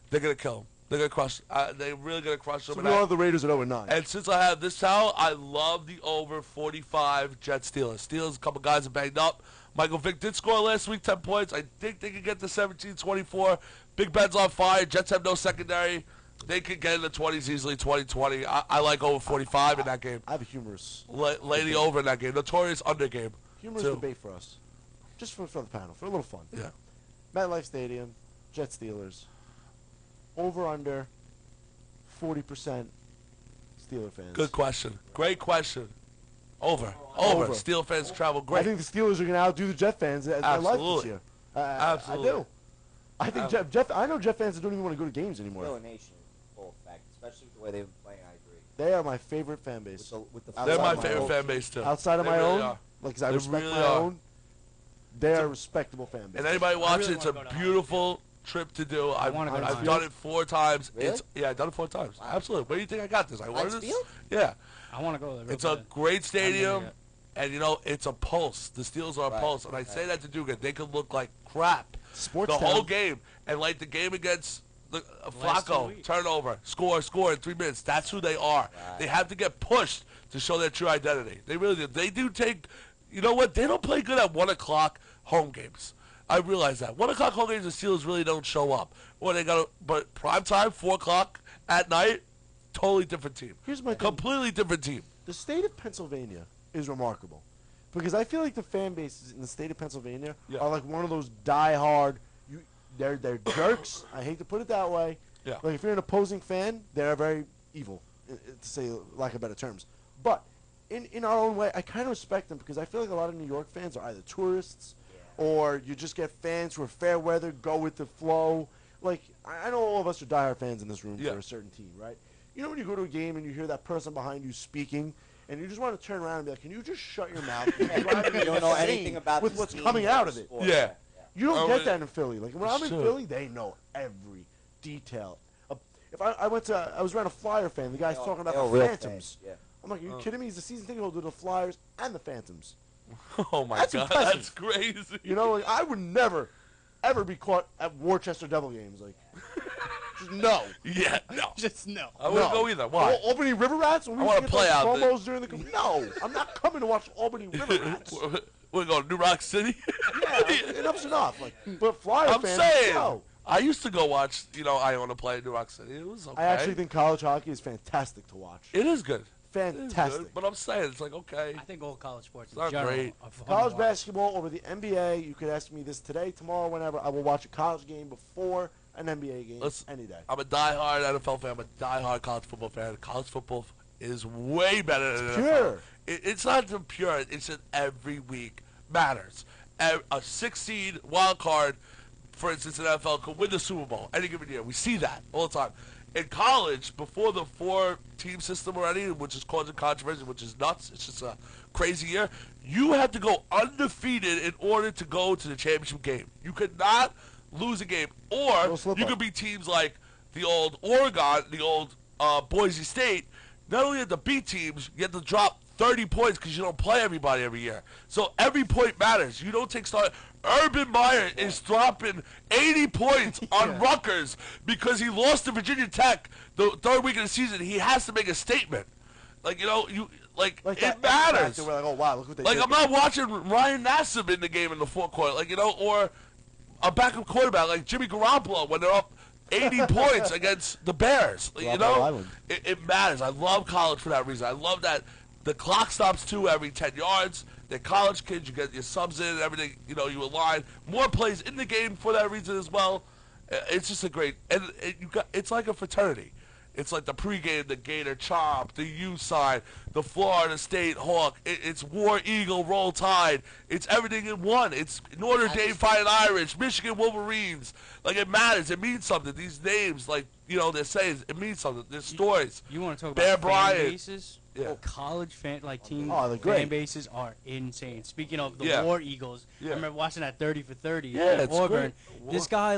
They're gonna kill him. They're gonna crush. They're really gonna crush them. So And we all I- have the Raiders at 0-9. And since I have this towel, I love the over 45 Jets Steelers. Steelers, a couple guys are banged up. Michael Vick did score last week, 10 points. I think they could get to 17-24. Big Ben's on fire. Jets have no secondary. They could get in the 20s easily, 20-20. I like over 45 in that game. I have a humorous Lay the over in that game. Notorious under game. humorous Two. debate for us. Just for the panel, for a little fun. Yeah. MetLife Stadium, Jets Steelers. Over under 40% Steeler fans. Good question. Great question. Over. Over. Steel fans travel I great. think the Steelers are going to outdo the Jet fans at MetLife this Absolutely. year. Absolutely. I do. I think I know Jet fans that don't even want to go to games anymore. Steeler Nation is full effect, especially with the way they've been playing. I agree. They are my favorite fan base. With the They're my outside favorite own- fan base, too. Outside of They my really own, are. like 'cause I They respect really my are. own, they are a respectable fan base. And anybody watching, it's a wanna go to beautiful trip to do. I've wanna go to I've Heinz done Field. it 4 times. Really? I've done it 4 times. Absolutely. Where do you think I got this? I Heinz ordered this. Field? Yeah. I want to go there. real It's a bad. great stadium, yet. and it's a pulse. The Steelers are a Right, pulse, and I say that to Dugan. They could look like crap Sports the town. whole game, and like the game against the Last 2 Flacco, weeks. turnover, score in 3 minutes. That's who they are. Right. They have to get pushed to show their true identity. They really do. They do take. You know what? They don't play good at 1:00 home games. I realize that 1:00 home games, the Steelers really don't show up. Well, they got, but prime time 4:00 at night, totally different team. Here's my thing. Completely different team. The state of Pennsylvania is remarkable because I feel like the fan bases in the state of Pennsylvania Yeah. are like one of those die-hard. They're jerks. I hate to put it that way. Yeah. Like if you're an opposing fan, they're very evil, to say lack of better terms. But in our own way, I kind of respect them because I feel like a lot of New York fans are either tourists or you just get fans who are fair weather, go with the flow. Like, I know all of us are diehard fans in this room for a certain team, right? You know when you go to a game and you hear that person behind you speaking, and you just want to turn around and be like, can you just shut your mouth? You don't know anything about with this what's team coming or out of it. sport. Yeah. You don't get that in Philly. Like, when I'm in Sure. Philly, they know every detail. If I was around a Flyer fan, the guy's talking about they're the real Phantoms. fans, yeah. I'm like, are you kidding me? He's the season ticket holder to the Flyers and the Phantoms. Oh my That's God, impressive. that's crazy. You know, like, I would never, ever be caught at Worcester Devil games. Like, just no. Yeah, no. Just no. I wouldn't go either. Why? Albany River Rats? When we I wanna used to play get out those there. promos during the No, I'm not coming to watch Albany River Rats. We're going to New Rock City? Yeah, enough's enough. Like, but Flyer I'm fans, saying. no. I used to go watch, Iona play in New Rock City. It was okay. I actually think college hockey is fantastic to watch. it is good. It is Fantastic. good, but I'm saying it's like, okay. I think all college sports in not general great. are fun to College watch. basketball over the NBA, you could ask me this today, tomorrow, whenever. I will watch a college game before an NBA game any day. I'm a diehard NFL fan. I'm a diehard college football fan. College football is way better than NFL. pure. It's not the pure. It's that every week matters. A 6 seed wild card, for instance, in NFL could win the Super Bowl any given year. We see that all the time. In college, before the 4-team system already, which is causing controversy, which is nuts, it's just a crazy year, you have to go undefeated in order to go to the championship game. You could not lose a game. Or you could be teams like the old Oregon, the old Boise State. Not only have to beat teams, you have to drop 30 points because you don't play everybody every year. So every point matters. You don't take start. Urban Meyer is dropping 80 points on Rutgers because he lost to Virginia Tech the third week of the season. He has to make a statement. Like, it matters. We're like, oh, wow, look what they Like, did. I'm not watching Ryan Nassib in the game in the fourth quarter. Like, or a backup quarterback like Jimmy Garoppolo when they're up 80 points against the Bears. It matters. I love college for that reason. I love that the clock stops too every 10 yards. They're college kids. You get your subs in and everything. You align. More plays in the game for that reason as well. It's just a great, and it's like a fraternity. It's like the pregame, the Gator Chop, the U sign, the Florida State Hawk. It's War Eagle, Roll Tide. It's everything in one. It's Notre Dame Fighting Irish, Michigan Wolverines. Like, it matters. It means something. These names, like, they're saying, it means something. There's stories. You want to talk Bear about Bryant. fan bases? Yeah. College team they're great. fan bases are insane. Speaking of the Yeah. War Eagles, Yeah. I remember watching that 30 for 30 Yeah, at it's Auburn. great. This guy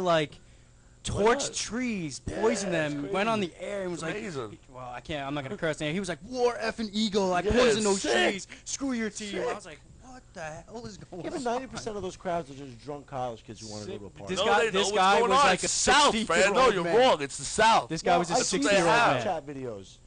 torched not? trees, poisoned them, it's went on crazy. the air and was like, Amazing. well, I'm not going to curse now. He was like, War effing Eagle, I Yeah, poisoned those sick. trees, screw your team. I was like, what the hell is going Yeah, but on? 90% of those crowds are just drunk college kids who want to go to a party. This No, guy- they know this what's guy going was on. like It's a the South, 60-year-old man. No, you're man. wrong. It's the South. This guy was a I see 60-year-old man. Snapchat videos.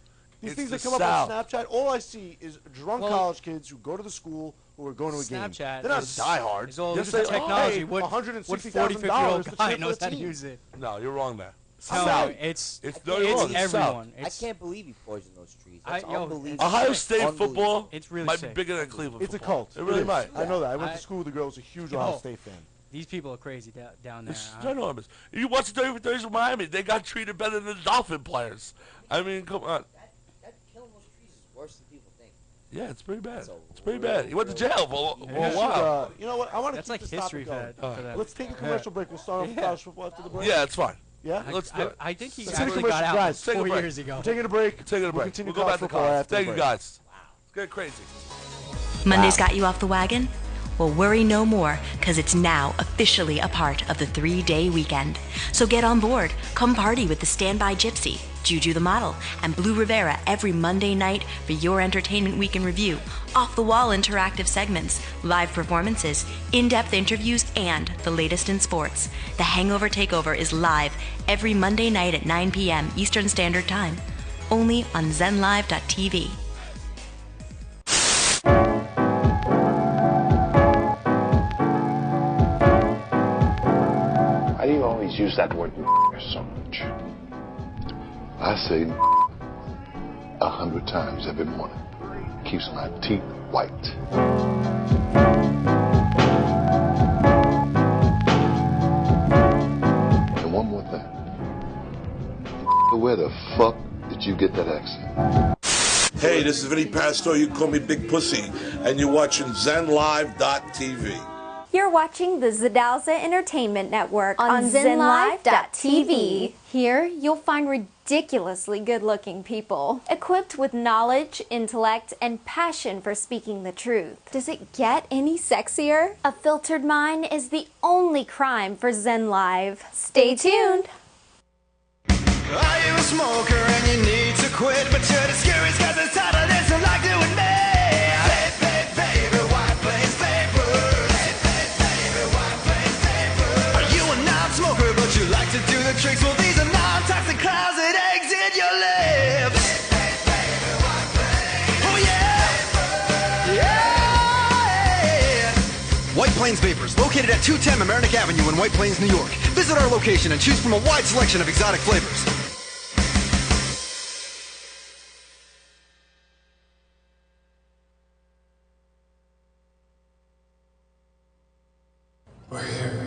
These It's things that the come South. up on Snapchat, all I see is drunk Well, college kids who go to the school who are going to a game. Snapchat They're not is- diehards. It's all They're just just technology. hey, What $160,000 40, 50-year-old to guy cheer for knows the how to team. use it? No, you're wrong there. No, South. it's No, you're wrong. It's everyone. I can't believe he poisoned those trees. That's Yo, unbelievable. Ohio sick. State football It's really might sick. be bigger than Cleveland It's a football. cult. It really is. might. I know that. I went I- to school with a girl who's a huge Yo. Ohio State fan. These people are crazy down there. It's huh? enormous. You watch the 30 for 30s with Miami. They got treated better than the Dolphin players. I mean, come on. That killing those trees is worse than people think. Yeah, it's pretty bad. That's a It's pretty real, bad. He went to real- jail for We a should, while. you know what? I want to That's keep like this history topic for going. that. Let's take a commercial break. We'll start off with college football after the break. Yeah, it's fine. Yeah? Let's do it. I think he Let's take a actually commercial got out break. Take a 4 break. years ago. We're taking a break. Taking a We'll break. continue We'll go back college to football college. after the Thank you, break. guys. It's getting crazy. Mondays got you off the wagon? Well, worry no more, because it's now officially a part of the 3-day weekend. So get on board. Come party with the Standby Gypsy, Juju the Model, and Blue Rivera every Monday night for your entertainment week in review, off-the-wall interactive segments, live performances, in-depth interviews, and the latest in sports. The Hangover Takeover is live every Monday night at 9 p.m. Eastern Standard Time, only on zenlive.tv. Why do you always use that word so much? I say 100 times every morning. Keeps my teeth white. And one more thing. Where the fuck did you get that accent? Hey, this is Vinny Pastore. You call me Big Pussy. And you're watching ZenLive.tv. You're watching the Zadalza Entertainment Network on ZenLive.tv. Here, you'll find ridiculously good-looking people, equipped with knowledge, intellect, and passion for speaking the truth. Does it get any sexier? A filtered mind is the only crime for Zen Live. Stay tuned. Are you a smoker and you need to quit, but you're discouraged because it's harder than you like doing me? You like to do the tricks, well these are non-toxic closet eggs in your lips. Oh yeah, yeah. White Plains Vapors, located at 210 Mamaroneck Avenue in White Plains, New York. Visit our location and choose from a wide selection of exotic flavors. We're here.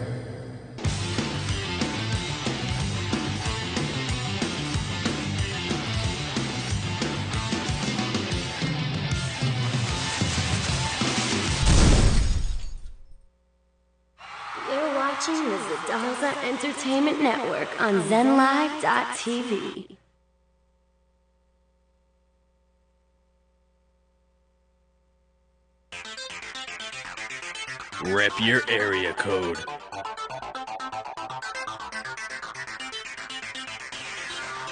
Watching the Zadalza Entertainment Network on ZenLive.tv. Rep your area code.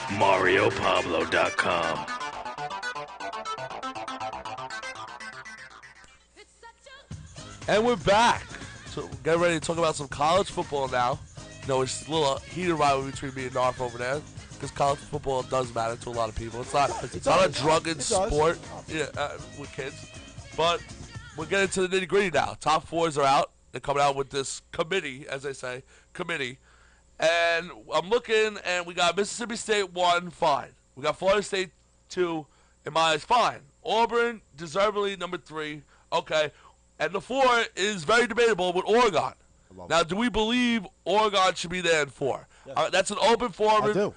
MarioPablo.com. And we're back. So get ready to talk about some college football now. You know, it's a little heated rivalry between me and Narf over there because college football does matter to a lot of people. It's not a drunken sport with kids. But we're getting to the nitty-gritty now. Top fours are out. They're coming out with this committee, as they say, And I'm looking, and we got Mississippi State 1, fine. We got Florida State 2, in my eyes, fine. Auburn, deservedly number 3, okay. And the 4 is very debatable with Oregon. Now, do we believe Oregon should be there in 4? Yes. That's an open forum. I do.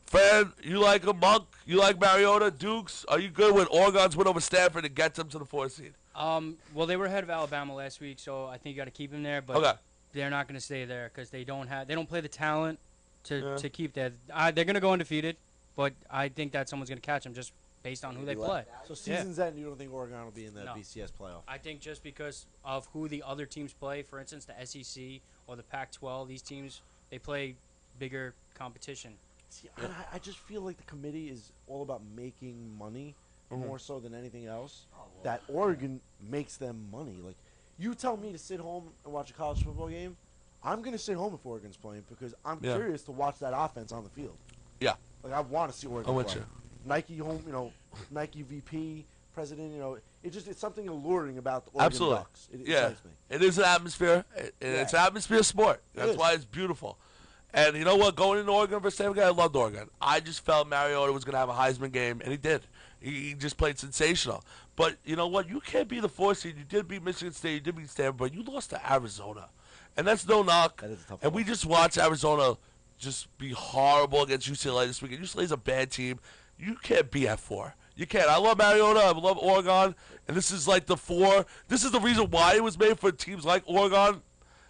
Fran, you like a Monk? You like Mariota? Dukes? Are you good with Oregon's win over Stanford and gets them to the 4th seed? Well, they were ahead of Alabama last week, so I think you got to keep them there. But they're not going to stay there because they don't play the talent to keep that. They're going to go undefeated, but I think that someone's going to catch them just based on who they play. So season's end, you don't think Oregon will be in the BCS playoff? I think just because of who the other teams play, for instance, the SEC or the Pac-12, these teams, they play bigger competition. See, I just feel like the committee is all about making money more so than anything else. That Oregon makes them money. Like, you tell me to sit home and watch a college football game, I'm going to sit home if Oregon's playing because I'm curious to watch that offense on the field. Yeah. Like, I want to see Oregon play. You. Nike home, Nike VP, president, it's something alluring about the Oregon Ducks. It excites me. It is an atmosphere. It's an atmosphere sport. That's why it's beautiful. And you know what? Going into Oregon for Stanford, I loved Oregon. I just felt Mariota was going to have a Heisman game, and he did. He just played sensational. But you know what? You can't be the 4th seed. You did beat Michigan State. You did beat Stanford, but you lost to Arizona. And that's no knock. That is a tough and one. we just watched Arizona just be horrible against UCLA this weekend. UCLA's a bad team. You can't be at 4. You can't. I love Mariota. I love Oregon. And this is like the 4. This is the reason why it was made for teams like Oregon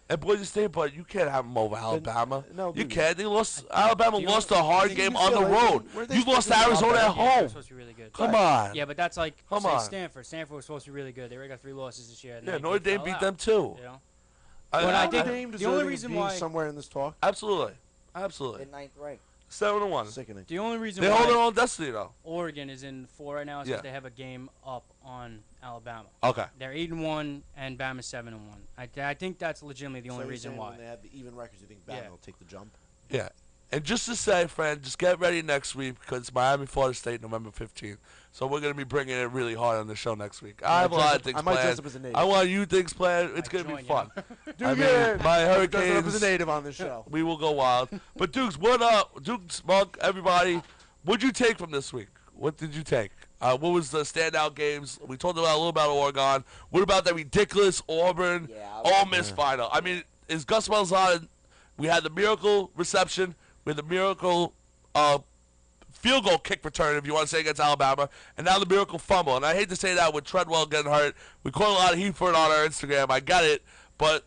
and Boise State, but you can't have them over Alabama. You can't. They lost. Alabama lost a hard game on the road. You lost to Arizona at home. Supposed to be really good. Come on. Yeah, but that's like Stanford. Stanford was supposed to be really good. They already got 3 losses this year. Yeah, Notre Dame beat them too. You know? But I think Notre Dame the only reason being why somewhere in this talk. Absolutely. In 9th rank. 7-1. Sickening. The only reason they why hold their own destiny though. Oregon is in 4 right now is because they have a game up on Alabama. Okay. They're 8-1 and Bama's 7-1. I think that's legitimately the only reason why. When they have the even records, you think Bama will take the jump? Yeah. And just to say, friend, just get ready next week because it's Miami, Florida State, November 15th. So we're going to be bringing it really hard on the show next week. I have a lot of things planned. I might dress up as a native. I want you things planned. It's going to be fun. My Hurricanes. Dress up as a native on this show. We will go wild. But Dukes, what up? Dukes, Monk, everybody, what'd you take from this week? What did you take? What was the standout games? We talked about a little about Oregon. What about that ridiculous Auburn Ole Miss final? I mean, is Gus Malzahn? We had the miracle reception. We had the miracle field goal kick return, if you want to say, against Alabama, and now the miracle fumble. And I hate to say that with Treadwell getting hurt. We caught a lot of heat for it on our Instagram. I got it. But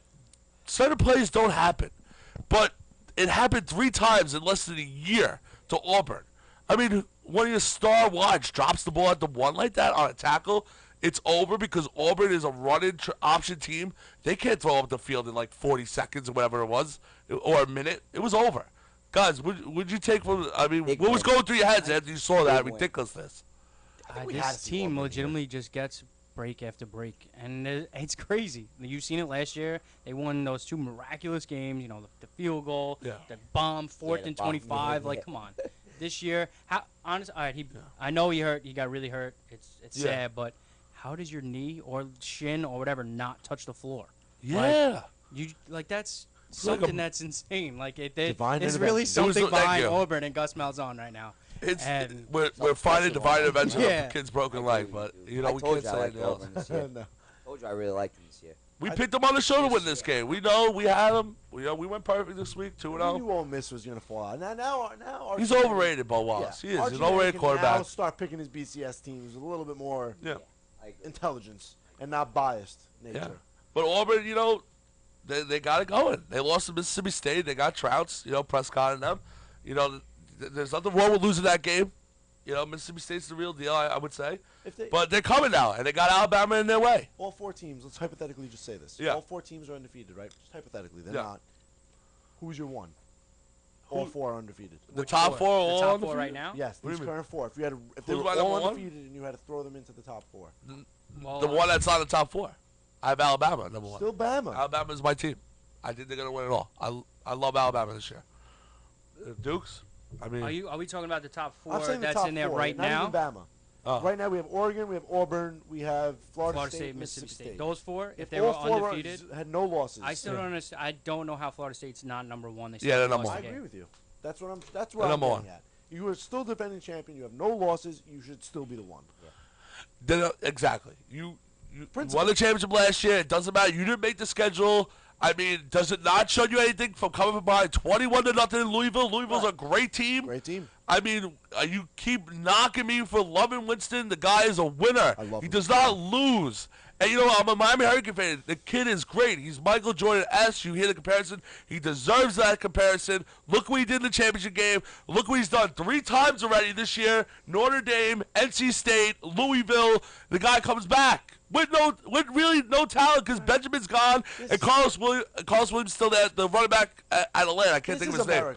certain plays don't happen. But it happened 3 times in less than a year to Auburn. I mean, one of your star wides drops the ball at the 1 like that on a tackle, it's over because Auburn is a running option team. They can't throw up the field in like 40 seconds or whatever it was, or a minute. It was over. Guys, would you take from, I mean, what was going through your heads after you saw that ridiculousness? This team legitimately just gets break after break, and it's crazy. You've seen it last year. They won those 2 miraculous games, you know, the field goal, the bomb, 4th and 25. Like, come on. This year, all right, I know he hurt. He got really hurt. It's sad, but how does your knee or shin or whatever not touch the floor? Yeah. That's something that's insane. Like, it's really something behind Auburn and Gus Malzahn right now. We're finding divine intervention of the kid's broken leg, but, you know, we can't say anything else. I told you I really liked him this year. We picked him on the show to win this game. We know we had him. We went perfect this week, 2-0. We knew Ole Miss was going to fall out. Now he's overrated, Bo Wallace. He is. He's an overrated quarterback. Now start picking his BCS teams with a little bit more intelligence and not biased nature. Yeah. But Auburn, you know, they got it going. They lost to Mississippi State. They got Trouts, you know, Prescott and them. You know, there's nothing wrong with losing that game. You know, Mississippi State's the real deal, I would say. But they're coming now, and they got Alabama in their way. All 4 teams, let's hypothetically just say this. Yeah. All 4 teams are undefeated, right? Just hypothetically. They're not. Who's your 1? All 4 are undefeated. The top 4 are all top undefeated? 4 right now? Yes, these current 4. If they were my all number 1? undefeated and you had to throw them into the top 4. The one that's on the top 4. I have Alabama, number 1. Still Bama. Alabama is my team. I think they're going to win it all. I love Alabama this year. Dukes? I mean, are we talking about the top 4 I'm saying the that's top in there 4, right not now? Even Bama. Oh. Right now we have Oregon, we have Auburn, we have Florida State, Mississippi State. State. Those 4, if they all were 4 undefeated, had no losses. I still don't understand. I don't know how Florida State's not number 1. They they're number 1. I agree with you. That's what I'm getting at. You are still defending champion. You have no losses. You should still be the 1. Yeah. Exactly. You won the championship last year. It doesn't matter. You didn't make the schedule. I mean, does it not show you anything from coming from behind 21-0 in Louisville? Louisville's a great team. Great team. I mean, you keep knocking me for loving Winston. The guy is a winner. He does not lose. And, you know, I'm a Miami Hurricane fan. The kid is great. He's Michael Jordan-esque. You hear the comparison. He deserves that comparison. Look what he did in the championship game. Look what he's done 3 times already this year. Notre Dame, NC State, Louisville. The guy comes back with really no talent because Benjamin's gone and Carlos Williams still there, the running back at Atlanta. I can't think of his name.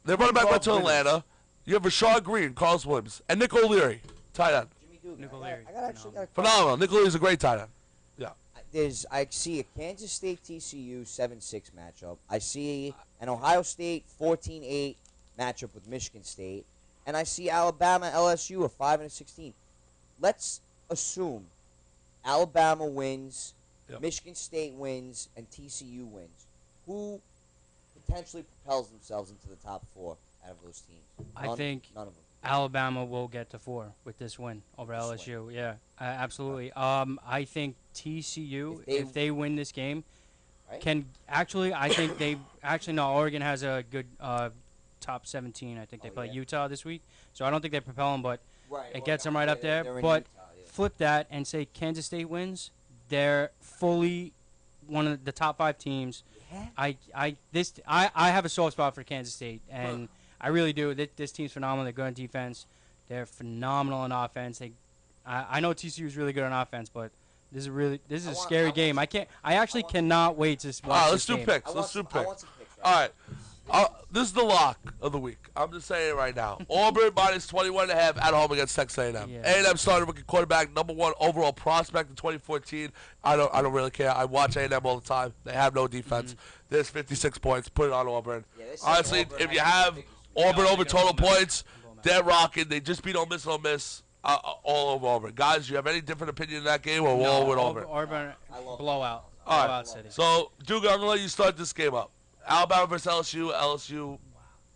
The running back went to Atlanta. You have Rashad Green, Carlos Williams, and Nick O'Leary, tight end. Nick O'Leary. Phenomenal. Nick O'Leary's a great tight end. Yeah. I see a Kansas State TCU 7-6 matchup. I see an Ohio State 14-8 matchup with Michigan State, and I see Alabama LSU a 5-16. Let's assume Alabama wins, Michigan State wins, and TCU wins. Who potentially propels themselves into the top 4 out of those teams? I think none of them. Alabama will get to 4 with this win over LSU. Yeah, absolutely. I think TCU, if they win this game, can actually. I think they actually no. Oregon has a good top 17. I think they play Utah this week, so I don't think they propel them, but it gets them right up there. But flip that and say Kansas State wins. They're fully one of the top 5 teams. I have a soft spot for Kansas State, and I really do. This team's phenomenal. They're good on defense. They're phenomenal on offense. I know TCU is really good on offense, but this is a scary game. I actually cannot wait to watch this game. Let's do picks. All right. This is the lock of the week. I'm just saying it right now. Auburn minus 21.5 at home against Texas A&M. A&M started rookie quarterback, number 1 overall prospect in 2014. I don't really care. I watch A&M all the time. They have no defense. There's 56 points. Put it on Auburn. Honestly, if you have Auburn over total points, they're rocking. They just beat Ole Miss. All over Auburn. Guys, you have any different opinion in that game, or all with Auburn? Auburn blowout. All right. Blowout city. So, Duke, I'm going to let you start this game up. Alabama versus LSU.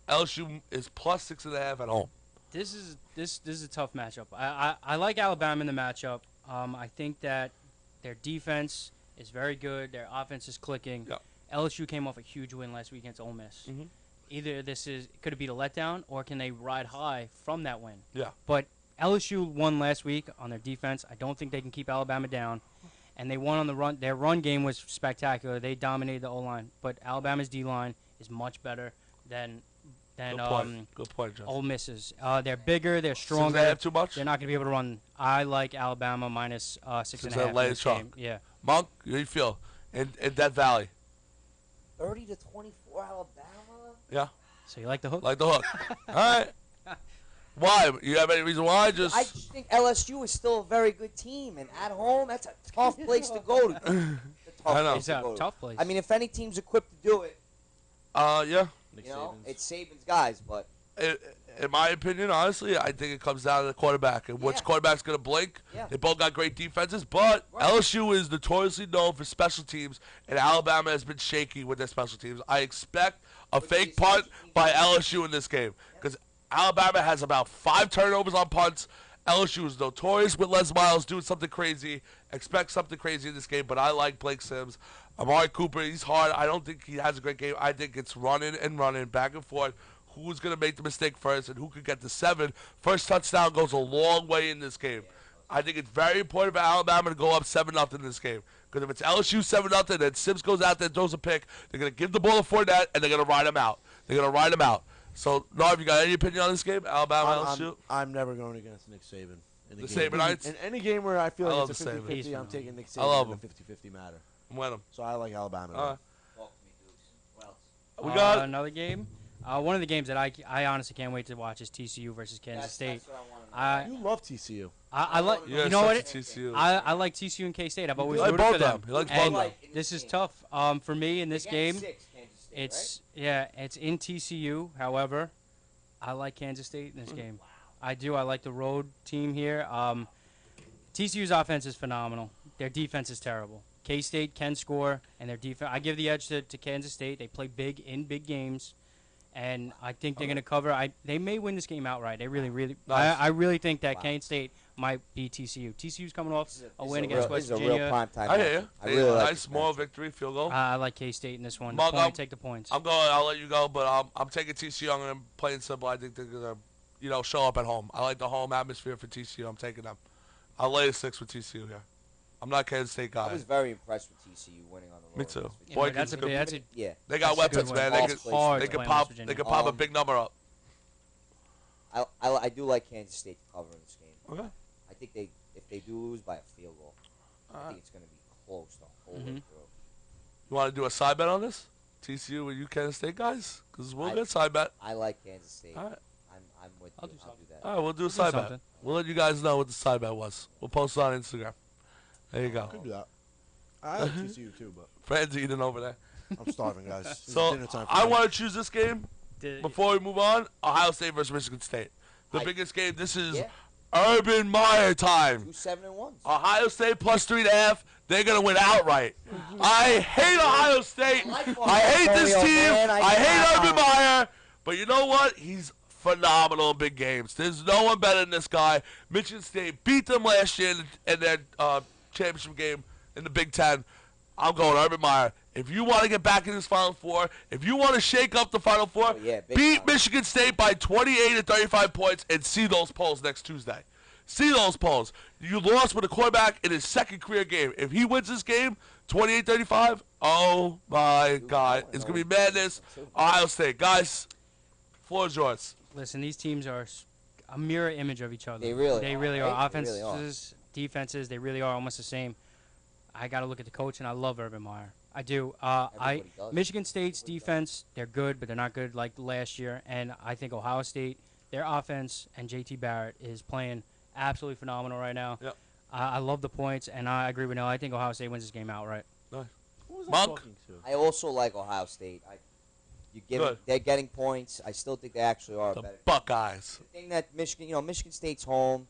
LSU is plus 6.5 at home. This is a tough matchup. I like Alabama in the matchup. I think that their defense is very good. Their offense is clicking. Yeah. LSU came off a huge win last week against Ole Miss. Mm-hmm. Either could it be a letdown, or can they ride high from that win? Yeah. But LSU won last week on their defense. I don't think they can keep Alabama down. and they won on the run. Their run game was spectacular. They dominated the O-line, but Alabama's D-line is much better than Good point, Justin. Ole Miss's. They're bigger. They're stronger. They have too much? They're not going to be able to run. I like Alabama minus 6.5 in this game. Yeah. Monk, how do you feel in Death Valley? 30 to 24 Alabama. Yeah. So you like the hook? Like the hook. All right. Why? You have any reason why? I just think LSU is still a very good team, and at home, that's a tough place to go to. I know. It's a tough place. I mean, if any team's equipped to do it, yeah. you know, it's Saban's guys. But in my opinion, honestly, I think it comes down to the quarterback and which quarterback's going to blink. Yeah. They both got great defenses, but LSU is notoriously known for special teams, and Alabama has been shaky with their special teams. I expect a fake punt by LSU in this game because Alabama has about 5 turnovers on punts. LSU is notorious with Les Miles doing something crazy. Expect something crazy in this game, but I like Blake Sims. Amari Cooper, he's hard. I don't think he has a great game. I think it's running and running, back and forth. Who's going to make the mistake first and who could get the 7? First touchdown goes a long way in this game. I think it's very important for Alabama to go up 7-0 in this game. Because if it's LSU 7-0 and Sims goes out there and throws a pick, they're going to give the ball to Fournette and they're going to ride him out. So, Narv, you got any opinion on this game? Alabama, LSU? I'm never going against Nick Saban. The Sabanites? In any game where I feel like it's a the 50-50, I'm taking Nick Saban. I love in him. the 50-50 matter. I'm with him. So I like Alabama. All right. We got another game. One of the games that I honestly can't wait to watch is TCU versus Kansas State. You love TCU. I like. Yeah, you know what? TCU. I like TCU and K-State. I've always rooted for them. He likes both And of them. this is tough for me in this game. It's in TCU. However, I like Kansas State in this game. I do. I like the road team here. TCU's offense is phenomenal. Their defense is terrible. K-State can score, and their defense. I give the edge to Kansas State. They play big in big games, and I think they're going to cover. They may win this game outright. They really. Nice. I really think that Kansas State might beat TCU. TCU's coming off a win against West This is Virginia. a real prime time. I hear you. I really like nice small victory, field goal. I like K-State in this one. Mark, Take the points. I'll let you go, but I'm taking TCU. I'm going to play it simple. I think they're going to, show up at home. I like the home atmosphere for TCU. I'm taking them. I'll lay a 6 with TCU here. I'm not a Kansas State guy. I was very impressed with TCU winning on the road. Me too. Yeah, Boy, that's a they got weapons, man. They can pop a big number up. I do like Kansas State to cover in this game. Okay. I think if they do lose by a field goal, I think it's going to be close the whole way through. You want to do a side bet on this? TCU with you Kansas State guys? Because we'll get side bet. I like Kansas State. All right. I'm with you. I'll do that. All right, we'll do a side bet. We'll let you guys know what the side bet was. We'll post it on Instagram. There you go. Could do that. I like TCU too, but Fred's eating over there. I'm starving, guys. It's So dinner time for I me. want to choose this game before we move on. Ohio State versus Michigan State. The biggest game. This is Urban Meyer time. 2 7-1s. Ohio State plus 3.5. They're gonna win outright. I hate Ohio State. I hate this team. I hate Urban Meyer. But you know what? He's phenomenal in big games. There's no one better than this guy. Michigan State beat them last year in their championship game in the Big Ten. I'm going Urban Meyer. If you want to get back in this Final Four, if you want to shake up the Final Four, beat Michigan State by 28 and 35 points and see those polls next Tuesday. See those polls. You lost with a quarterback in his second career game. If he wins this game, 28-35, oh my God. It's going to be madness. Ohio State. Guys, floor is yours. Listen, these teams are a mirror image of each other. They really are. Right? Offenses, defenses, they really are almost the same. I got to look at the coach, and I love Urban Meyer. I do. Michigan State's defense, they're good, but they're not good like last year. And I think Ohio State, their offense, and J.T. Barrett is playing absolutely phenomenal right now. Yep. I love the points, and I agree with Neil. I think Ohio State wins this game outright. Nice. Monk? I also like Ohio State. They're getting points. I still think they actually are The better. Buckeyes. The thing that Michigan State's home.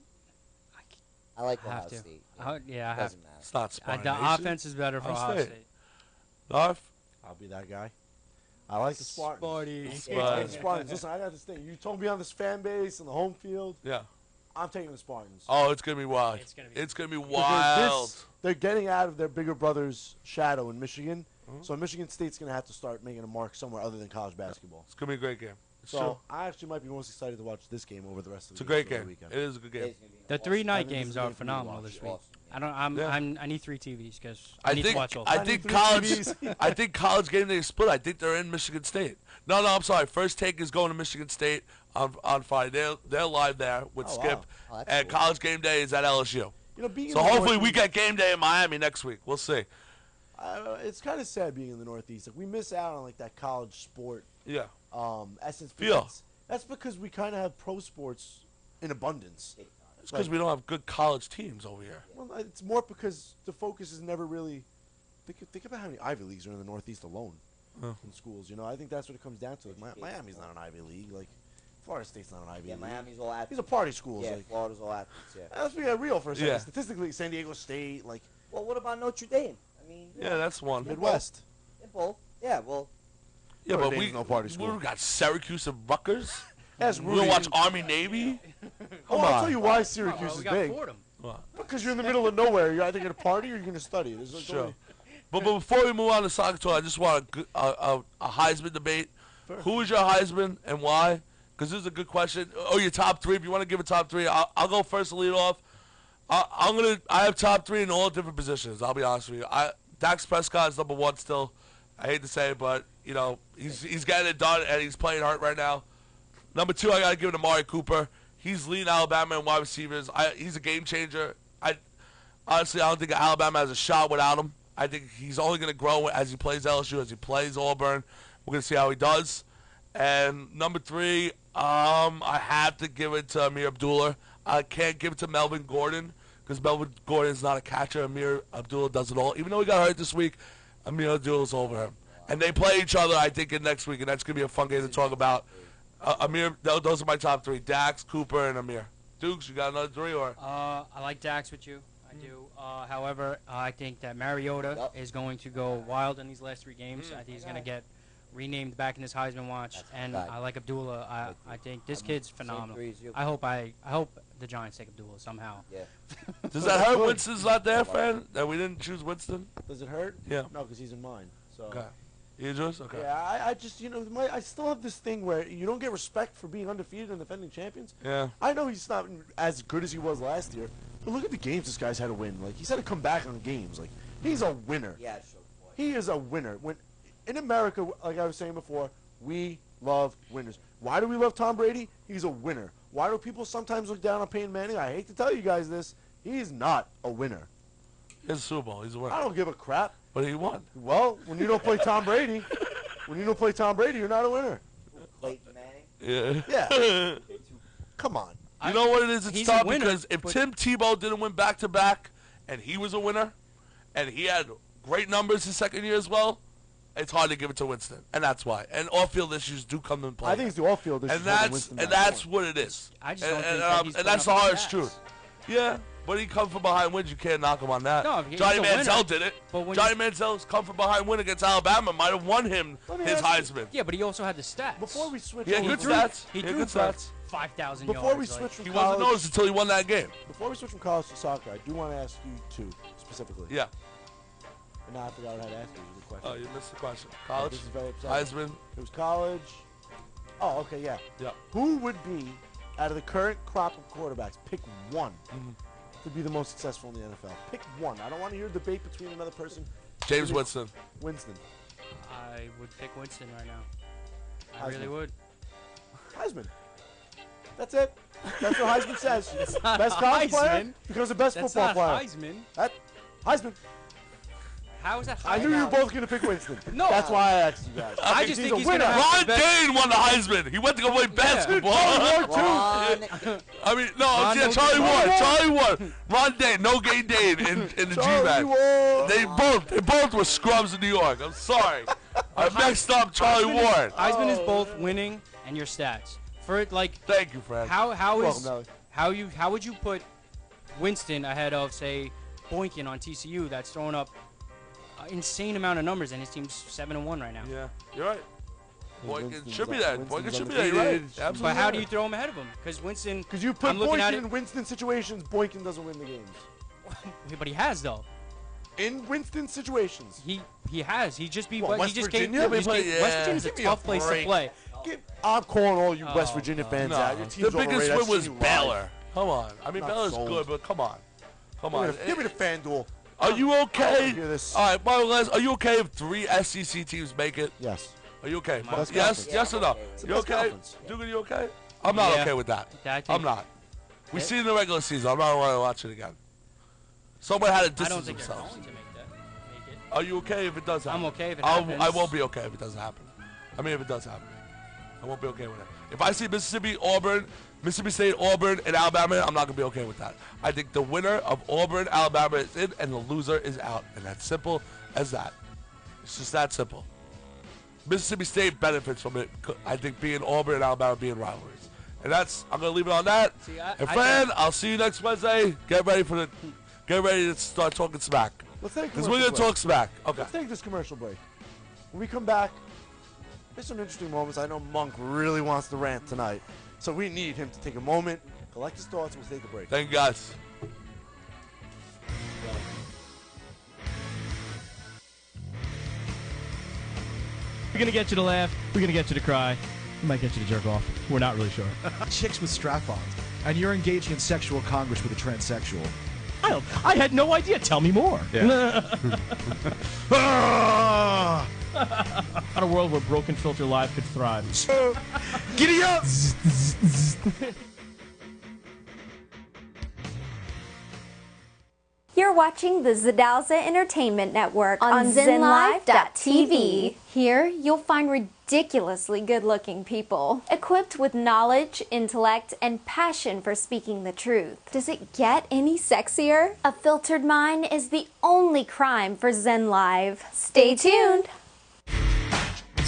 I like Ohio State. I have Doesn't to. matter. It's not Spartan The Nation. offense is better for Ohio State. Narf? I'll be that guy. I like the Spartans. Sparty. The Spartans. Listen, I got this thing. You told me on this fan base and the home field. Yeah. I'm taking the Spartans. Oh, it's going to be wild. It's going to be wild. They're getting out of their bigger brother's shadow in Michigan. So Michigan State's going to have to start making a mark somewhere other than college basketball. It's going to be a great game. So I actually might be most excited to watch this game over the rest of the It's a great the game. weekend. It is a good game. The 3 night games are phenomenal watch. this week. I need 3 TVs because I need to watch all. I think college game day is split. I think they're in Michigan State. No, I'm sorry. First Take is going to Michigan State on Friday. They're live there with Skip, and cool. college game day is at LSU. You know, being So in the hopefully we Northeast- get game day in Miami next week. We'll see. It's kind of sad being in the Northeast. Like we miss out on like that college sport Yeah. essence. Feel. That's because we kind of have pro sports in abundance. It's because we don't have good college teams over here. Well, it's more because the focus is never really. Think about how many Ivy Leagues are in the Northeast alone in schools. You know, I think that's what it comes down to. Like, Miami's not an Ivy League. Like Florida State's not an Ivy League. Miami's all athletes. These are party schools. Yeah, like, Florida's all athletes. Yeah. let's be real for a second. Yeah. Statistically, San Diego State, like Well, what about Notre Dame? I mean, Yeah, that's one. Midwest. they're both. Yeah, well, Yeah, Notre but Dame's no party school. we got Syracuse and Rutgers. Yes, We don't watch Army Navy. I'll tell you why Syracuse we is got big. Fordham. Because you're in the middle of nowhere. You're either going to party or you're going to study. There's like Sure. only- But before we move on to soccer talk, I just want a Heisman debate. Who is your Heisman and why? Because this is a good question. Oh, your top 3. If you want to give a top 3, I'll go first to lead off. I have top 3 in all different positions. I'll be honest with you. Dax Prescott is number 1 still. I hate to say it, but you know he's getting it done and he's playing hard right now. Number 2, I gotta give it to Amari Cooper. He's leading Alabama in wide receivers. He's a game changer. Honestly, I don't think Alabama has a shot without him. I think he's only going to grow as he plays LSU, as he plays Auburn. We're going to see how he does. And number 3, I have to give it to Amir Abdullah. I can't give it to Melvin Gordon because Melvin Gordon is not a catcher. Amir Abdullah does it all. Even though he got hurt this week, Amir Abdullah's over him. And they play each other, I think, in next week, and that's going to be a fun game to talk about. Amir, those are my top 3: Dax, Cooper, and Amir. Dukes, you got another 3 or? I like Dax with you. I do. However, I think that Mariota is going to go wild in these last 3 games. I think he's going to get renamed back in his Heisman watch. And I like Abdullah. I think this kid's phenomenal. I hope the Giants take Abdullah somehow. Yeah. Does that hurt Winston's not there, fan? That we didn't choose Winston? Does it hurt? Yeah. No, because he's in mine. So. Okay. You yours? Okay. Yeah, I just, you know, I still have this thing where you don't get respect for being undefeated and defending champions. Yeah. I know he's not as good as he was last year, but look at the games this guy's had to win. Like, he's had to come back on games. Like, he's a winner. Yeah, He is a winner. When in America, like I was saying before, we love winners. Why do we love Tom Brady? He's a winner. Why do people sometimes look down on Peyton Manning? I hate to tell you guys this. He's not a winner. He's a Super Bowl. He's a winner. I don't give a crap. But he won. Well, when you don't play Tom Brady, you're not a winner. Clayton Manning. Yeah. Yeah. Come on. You know what it is? It's He's tough a winner, because if Tim Tebow didn't win back-to-back and he was a winner and he had great numbers his second year as well, it's hard to give it to Winston. And that's why. And off-field issues do come into play. I think it's the off-field issues. And that's what it is. I just don't think that he's and that's the putting up hardest stats. truth. Yeah. But he come from behind wins. You can't knock him on that. No, he's Johnny a Manziel winner. did it. But when Johnny Manziel's come from behind win against Alabama. Might have won him his Heisman. Yeah, but he also had the stats. Before we switch, He had good stats. He He had threw good for stats. 5,000 yards. Before we switch from He college, wasn't noticed until he won that game. before we switch from college to soccer, I do want to ask you 2 specifically. Yeah. And now I forgot what I had to ask you. It was a good question. Oh, you missed the question. College? This is very upsetting. Heisman? It was college. Oh, okay, yeah. Yeah. Who would be, out of the current crop of quarterbacks, pick one to be the most successful in the NFL? Pick one. I don't want to hear a debate between another person. James Winston. Winston. I would pick Winston right now. I Heisman. really would. Heisman. That's it. That's what Heisman says. not Best college player Heisman. becomes the best That's football not player. Heisman. Heisman. How is that Heisman? I knew you were both going to pick Winston. No. That's why I asked you guys. I just think he's a winner. gonna have Ron Dane won the Heisman. He went to go play basketball. I mean, no, yeah, Charlie Ward. Charlie Ward. Ron Dane, no gay Dane in the Charlie G-Man. Ward. They both were scrubs in New York. I'm sorry. I messed up Charlie Ward. Heisman is both winning and your stats. For it, like, Thank you, Fred. how Welcome, Nelly. how would you put Winston ahead of, say, Boykin on TCU that's throwing up an insane amount of numbers and his team's 7-1 right now? Yeah, you're right. Boykin Winston's should be un- there. Winston's Boykin should be there. You're right. undefeated. Absolutely. But how do right. you throw him ahead of him? Because Winston, Because you put I'm looking at Boykin it- in Winston situations, Boykin doesn't win the games. but he has though. In Winston situations. He has. He just beat. What, he West just Virginia? came. They West play- yeah. Virginia's a Give me a tough place to break. play. I'm calling all you West Virginia fans out. Your team's the biggest overrated. win was I've seen you Baylor. live. Come on. I mean, Not Baylor's sold. good, but come on. Come on. Give me the FanDuel. Are you okay? Hear this. All right, Mario Les, are you okay if 3 SEC teams make it? Yes. Are you okay? Best Yes, conference. yes or no? It's the You best okay? conference. Dugan, you okay? I'm not Yeah. okay with that. Yeah, I think- I'm not. We see it in the regular season. I'm not going to watch it again. Someone had to I don't distance think they're themselves. going to make it. Are you okay if it does happen? I'm okay if it I happens. won't be okay if it doesn't happen. I mean, if it does happen. I won't be okay with it. If I see Mississippi State, Auburn, and Alabama, I'm not going to be okay with that. I think the winner of Auburn, Alabama is in, and the loser is out. And that's simple as that. It's just that simple. Mississippi State benefits from it, I think, being Auburn and Alabama being rivalries. And that's, I'm going to leave it on that. See, And Fran, I'll see you next Wednesday. Get ready to start talking smack. Let's take a Because we're commercial going to break. talk smack. Okay. Let's take this commercial break. When we come back, there's some interesting moments. I know Monk really wants to rant tonight. So we need him to take a moment, collect his thoughts, and we'll take a break. Thank you, guys. We're going to get you to laugh. We're going to get you to cry. We might get you to jerk off. We're not really sure. Chicks with strap-ons, and you're engaging in sexual congress with a transsexual. I had no idea. Tell me more. Ah! On a world where Broken Filter Live could thrive. Giddy up! You're watching the Zadalza Entertainment Network on ZenLive.tv. Here, you'll find ridiculously good-looking people, equipped with knowledge, intellect, and passion for speaking the truth. Does it get any sexier? A filtered mind is the only crime for Zen Live. Stay tuned.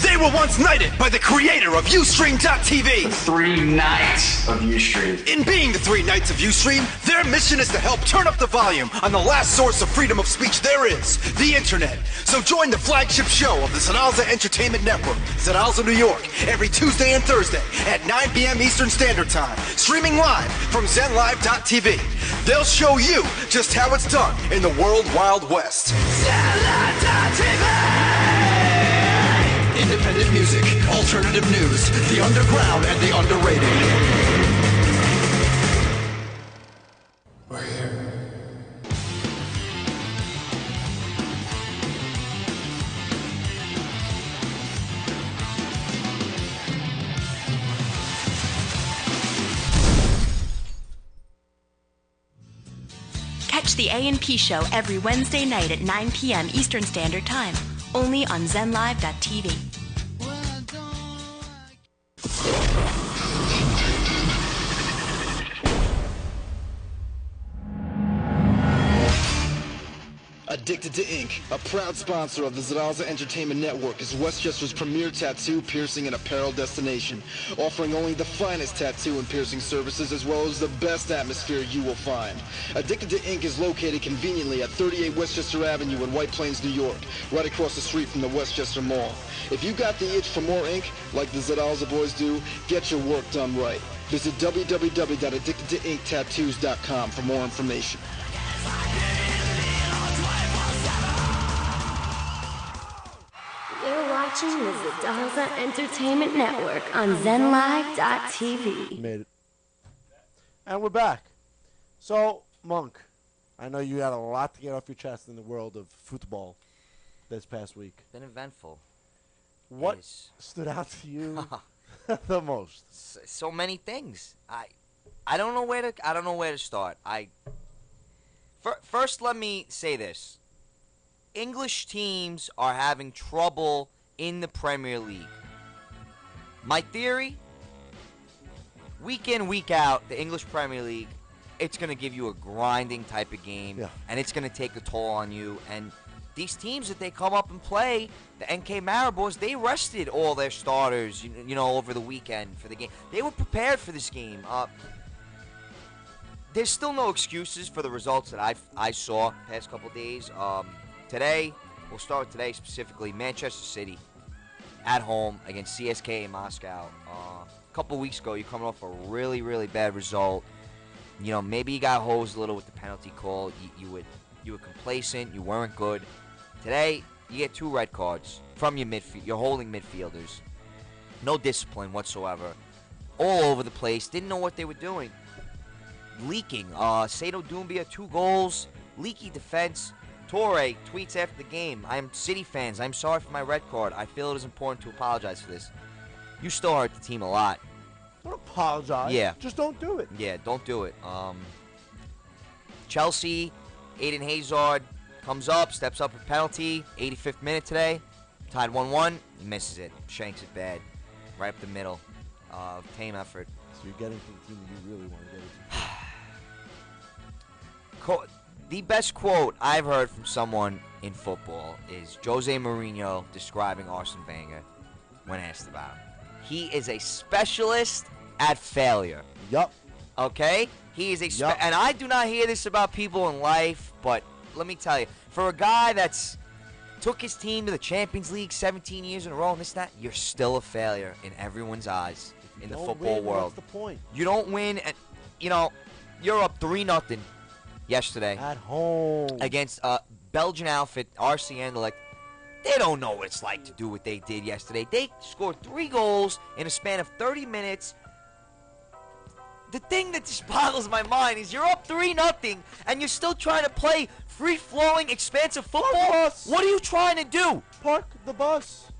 They were once knighted by the creator of Ustream.tv. 3 Knights of Ustream. In being the 3 Knights of Ustream, their mission is to help turn up the volume on the last source of freedom of speech there is, the internet. So join the flagship show of the Zadalza Entertainment Network, Zadalza, New York, every Tuesday and Thursday at 9 p.m. Eastern Standard Time, streaming live from ZenLive.tv. They'll show you just how it's done in the World Wild West. ZenLive.tv! Independent music, alternative news, the underground and the underrated. We're here. Catch the A&P show every Wednesday night at 9 p.m. Eastern Standard Time, only on ZenLive.tv. Addicted to Ink, a proud sponsor of the Zadalza Entertainment Network, is Westchester's premier tattoo, piercing, and apparel destination, offering only the finest tattoo and piercing services as well as the best atmosphere you will find. Addicted to Ink is located conveniently at 38 Westchester Avenue in White Plains, New York, right across the street from the Westchester Mall. If you got the itch for more ink, like the Zadalza boys do, get your work done right. Visit www.addictedtoinktattoos.com for more information. You're watching the Zadalza Entertainment Network on ZenLive.tv. Made it. And we're back. So, Monk, I know you had a lot to get off your chest in the world of football this past week. Been eventful. What stood out to you the most? So many things. I don't know where to start. First, let me say this. English teams are having trouble in the Premier League. My theory, week in, week out, the English Premier League, it's going to give you a grinding type of game, and it's going to take a toll on you. And these teams that they come up and play, the NK Maribors, they rested all their starters, you know, over the weekend for the game. They were prepared for this game. There's still no excuses for the results that I saw the past couple days. Today, we'll start with today specifically. Manchester City at home against CSKA in Moscow. A couple weeks ago, you're coming off a really, really bad result. You know, maybe you got hosed a little with the penalty call. You were complacent. You weren't good. Today, you get 2 red cards from your holding midfielders. No discipline whatsoever. All over the place. Didn't know what they were doing. Leaking. Sato Doumbia, 2 goals. Leaky defense. Torre tweets after the game, I am City fans. I'm sorry for my red card. I feel it is important to apologize for this. You still hurt the team a lot. Don't apologize. Yeah. Just don't do it. Yeah, don't do it. Chelsea, Aiden Hazard comes up, steps up a penalty. 85th minute today. Tied 1-1. He misses it. Shanks it bad. Right up the middle. Tame effort. So you're getting to the team you really want to get it. The best quote I've heard from someone in football is Jose Mourinho describing Arsene Wenger when asked about him. He is a specialist at failure. Yup. Okay? He is a and I do not hear this about people in life, but let me tell you, for a guy that's took his team to the Champions League 17 years in a row and this, that, you're still a failure in everyone's eyes in the football world. That's the point. You don't win, and you're up 3-0 yesterday at home against Belgian outfit RC Anderlecht. They don't know what it's like to do what they did yesterday. They scored 3 goals in a span of 30 minutes. The thing that just boggles my mind is you're up 3-0 and you're still trying to play free-flowing, expansive football. What are you trying to do? Park the bus.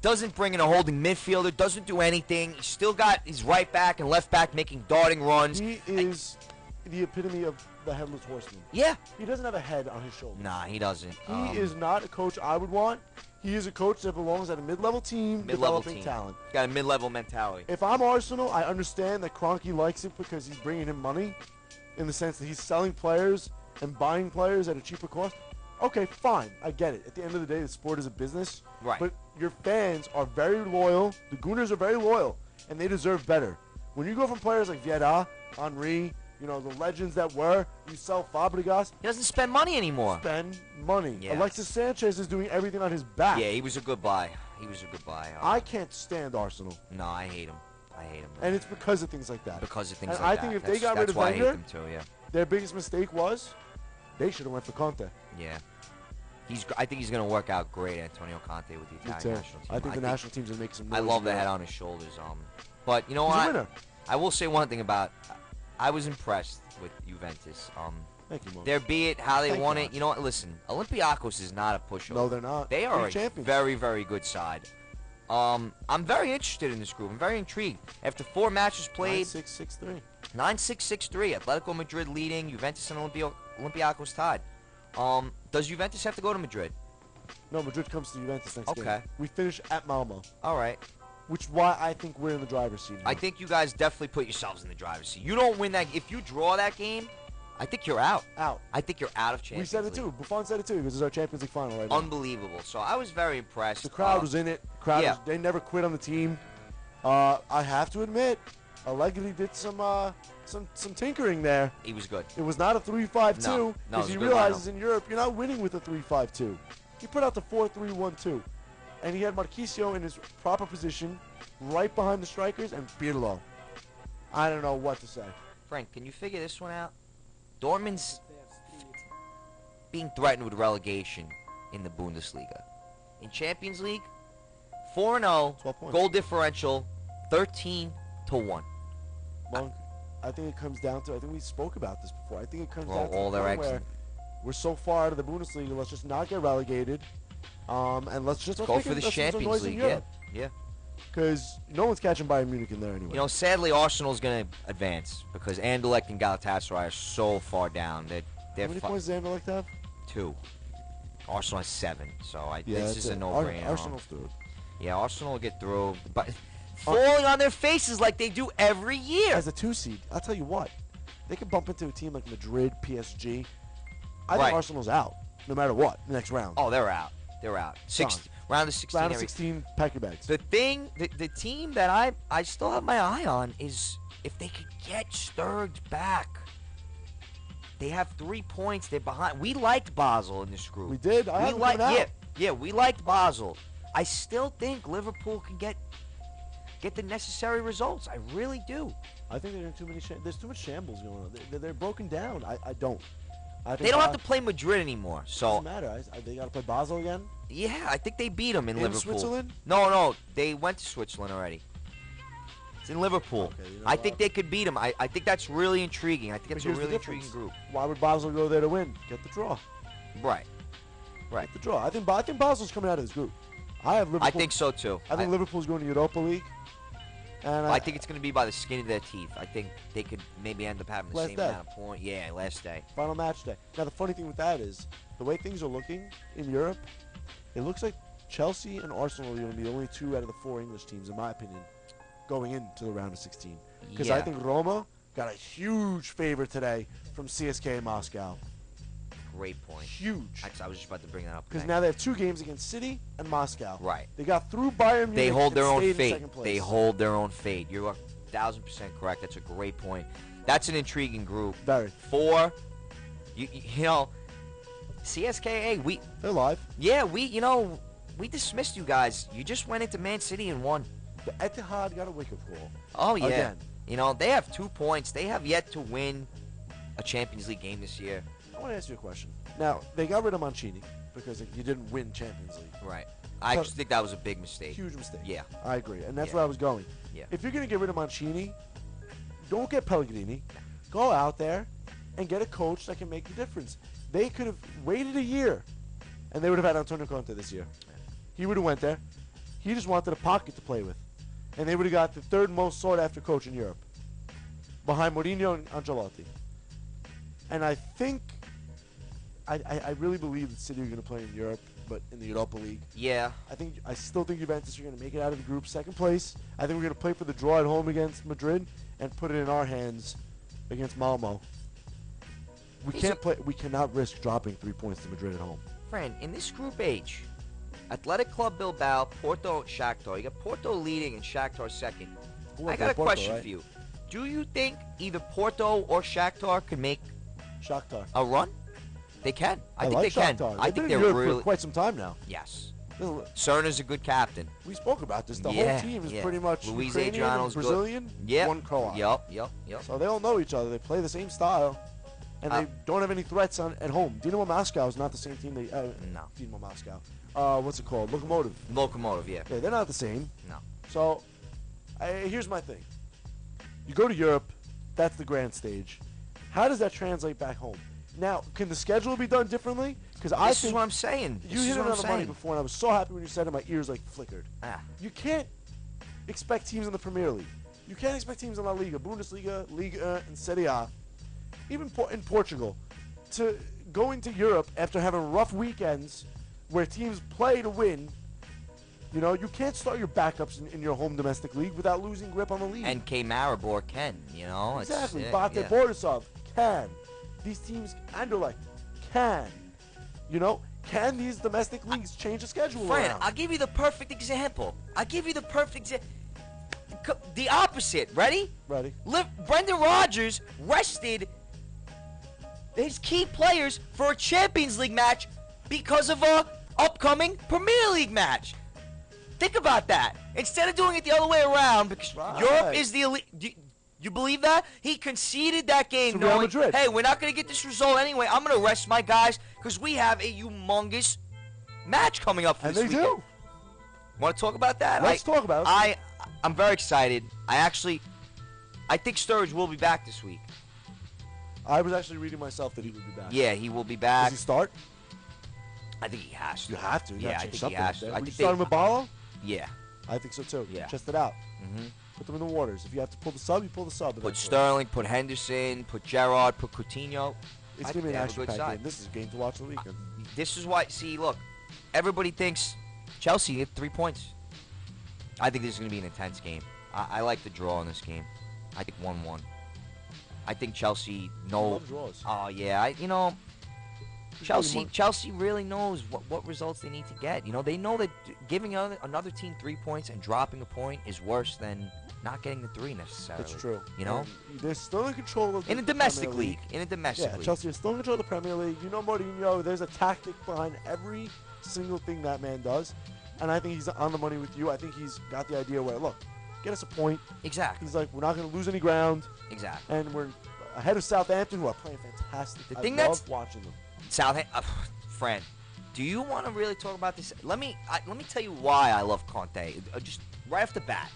Doesn't bring in a holding midfielder. Doesn't do anything. He's still got his right back and left back making darting runs. He is the epitome of the headless horseman. Yeah. He doesn't have a head on his shoulders. Nah, he doesn't. He is not a coach I would want. He is a coach that belongs at a mid-level team developing talent. He's got a mid-level mentality. If I'm Arsenal, I understand that Kroenke likes it because he's bringing him money in the sense that he's selling players and buying players at a cheaper cost. Okay, fine. I get it. At the end of the day, the sport is a business. Right. But your fans are very loyal. The Gooners are very loyal, and they deserve better. When you go from players like Vieira, Henry, the legends that were, you sell Fabregas. He doesn't spend money anymore. Spend money. Yeah. Alexis Sanchez is doing everything on his back. Yeah, he was a good buy. I can't stand Arsenal. No, I hate him. And it's because of things like that. I think if they got rid of Wenger, Wenger, I hate them too, yeah. Their biggest mistake was they should have went for Conte. Yeah. I think he's going to work out great, Antonio Conte, with the Italian national team. I think the national team's going to make some noise. I love the head on his shoulders. But you know what? He's a winner. I will say one thing about I was impressed with Juventus. Thank you, Mo. There be it how they won it. You know what? Listen, Olympiacos is not a pushover. No, they're not. They are a champions. very, very good side. I'm very interested in this group. I'm very intrigued. After 4 matches played, 9-6-6-3. 9-6-6-3. Atletico Madrid leading. Juventus and Olympiacos tied. Does Juventus have to go to Madrid? No, Madrid comes to Juventus next game. Okay. We finish at Malmo. All right. Which is why I think we're in the driver's seat now. I think you guys definitely put yourselves in the driver's seat. You don't win that. If you draw that game, I think you're out. I think you're out of Champions League. We said it too. Buffon said it too. This is our Champions League final right now. Unbelievable. So I was very impressed. The crowd was in it. They never quit on the team. I have to admit, Allegri did some tinkering there. He was good. It was not a 3-5-2 no, because he realizes in Europe you're not winning with a 3-5-2. He put out the 4-3-1-2, and he had Marquisio in his proper position, right behind the strikers, and Pirlo. I don't know what to say. Frank, can you figure this one out? Dortmund's being threatened with relegation in the Bundesliga. In Champions League, 4-0, goal differential, 13-1. Monk, I think it comes down to, I think we spoke about this before, I think it comes down to all their eggs where we're so far out of the Bundesliga, let's just not get relegated, and let's just go for the Champions League, yeah. Because no one's catching Bayern Munich in there anyway. You know, sadly, Arsenal's going to advance because Anderlecht and Galatasaray are so far down. They're How many points does Anderlecht have? 2. Arsenal has 7, so this is a no-brainer. Arsenal's through. Yeah, Arsenal will get through, but falling on their faces like they do every year. As a 2 seed, I'll tell you what, they could bump into a team like Madrid, PSG. I think Arsenal's out, no matter what, the next round. Oh, they're out. Round of 16. Round of 16, pack your bags. The team that I still have my eye on is if they could get Sturridge back. They have 3 points. They're behind. We liked Basel in this group. We did. We liked Basel. I still think Liverpool can get the necessary results. I really do. I think there's too much shambles going on. They're broken down. I don't. They don't have to play Madrid anymore. So Doesn't matter. They got to play Basel again. yeah, I think they beat them in Liverpool. Switzerland? No, they went to Switzerland already. It's in Liverpool. Okay, you know I think they could beat them. I think that's really intriguing. I think it's a here's the really difference. intriguing group. Why would Basel go there to win? Get the draw. Right. Get the draw. I think Basel's coming out of this group. I have Liverpool. I think so too. I think Liverpool's going to Europa League. And I think it's going to be by the skin of their teeth. I think they could maybe end up having the Last same day. amount of points. Yeah, last day. Final match day. Now, the funny thing with that is, the way things are looking in Europe, it looks like Chelsea and Arsenal are going to be the only 2 out of the 4 English teams, in my opinion, going into the round of 16. Because I think Roma got a huge favor today from CSK in Moscow. Great point. Huge. I was just about to bring that up. Because now they have 2 games against City and Moscow. Right. They got through Bayern Munich. They hold their and own stayed in fate. second place. They hold their own fate. You're 1,000% correct. That's a great point. That's an intriguing group. Very. 4. You know, CSKA. They're live. Yeah, we dismissed you guys. You just went into Man City and won. The Etihad got a wake-up call. Oh yeah. Again. You know, they have 2 points. They have yet to win a Champions League game this year. I want to ask you a question. Now, they got rid of Mancini because you didn't win Champions League. Right. I just think that was a big mistake. Huge mistake. Yeah. I agree. And that's where I was going. Yeah. If you're going to get rid of Mancini, don't get Pellegrini. Go out there and get a coach that can make the difference. They could have waited a year, and they would have had Antonio Conte this year. He would have went there. He just wanted a pocket to play with. And they would have got the 3rd most sought-after coach in Europe, behind Mourinho and Ancelotti. And I think, I really believe that City are going to play in Europe, but in the Europa League. Yeah. I still think Juventus are going to make it out of the group 2nd place. I think we're going to play for the draw at home against Madrid and put it in our hands against Malmo. We cannot risk dropping 3 points to Madrid at home. Friend, in this group H, Athletic Club Bilbao, Porto, and Shakhtar. You got Porto leading and Shakhtar second. I got a question for you. Do you think either Porto or Shakhtar can make a run? They can. I think like they can. Shakhtar. I They've think been in they're Europe really for quite some time now. Yes. Cerner's a good captain. We spoke about this. The whole team is pretty much Luis Ukrainian and Adriano's Brazilian, good. one Croat. Yep. So they all know each other. They play the same style, and they don't have any threats at home. Dinamo Moscow is not the same team. No. Dinamo Moscow. What's it called? Lokomotiv. Lokomotiv, yeah. Yeah, they're not the same. No. So, here's my thing. You go to Europe, that's the grand stage. How does that translate back home? Now, can the schedule be done differently? Because I think this is what I'm saying. You hit it on the money before, and I was so happy when you said it. My ears flickered. You can't expect teams in the Premier League. You can't expect teams in La Liga, Bundesliga, Liga, and Serie A, even in Portugal, to go into Europe after having rough weekends where teams play to win. You know, you can't start your backups in your home domestic league without losing grip on the league. And K. Maribor can, you know. Exactly. Bate Borisov can. These teams, Anderlecht, can. You know, can these domestic leagues change the schedule Friend, around? I'll give you the perfect example. The opposite. Ready? Ready. Brendan Rodgers rested his key players for a Champions League match because of a upcoming Premier League match. Think about that. Instead of doing it the other way around, because Europe is the elite. You believe that? He conceded that game knowing, hey, we're not going to get this result anyway. I'm going to rest my guys because we have a humongous match coming up for this weekend. And they do. Want to talk about that? Let's talk about it. I'm very excited. I think Sturridge will be back this week. I was actually reading myself that he would be back. Yeah, he will be back. Does he start? I think he has to. You have to. Yeah, I think he has to. Would you start him with Balo? Yeah. I think so too. Yeah. Test it out. Mm-hmm. Put them in the waters. If you have to pull the sub, you pull the sub. Put Sterling, put Henderson, put Gerrard, put Coutinho. It's going to be an action-packed game. This is a game to watch the weekend. This is why, see, look, everybody thinks Chelsea get 3 points. I think this is going to be an intense game. I like the draw in this game. I think 1-1. I think Chelsea knows. Love draws. Oh, yeah. Chelsea really knows what results they need to get. You know, they know that giving another team 3 points and dropping a point is worse than not getting the 3 necessarily. That's true. You know? They're still in control of in a domestic league. In a domestic league. Chelsea is still in control of the Premier League. You know Mourinho, there's a tactic behind every single thing that man does. And I think he's on the money with you. I think he's got the idea where, look, get us a point. Exactly. He's like, we're not going to lose any ground. Exactly. And we're ahead of Southampton, who are playing fantastic. The thing I that's love watching them. Southampton, friend. Do you want to really talk about this? Let me tell you why I love Conte. Just right off the bat.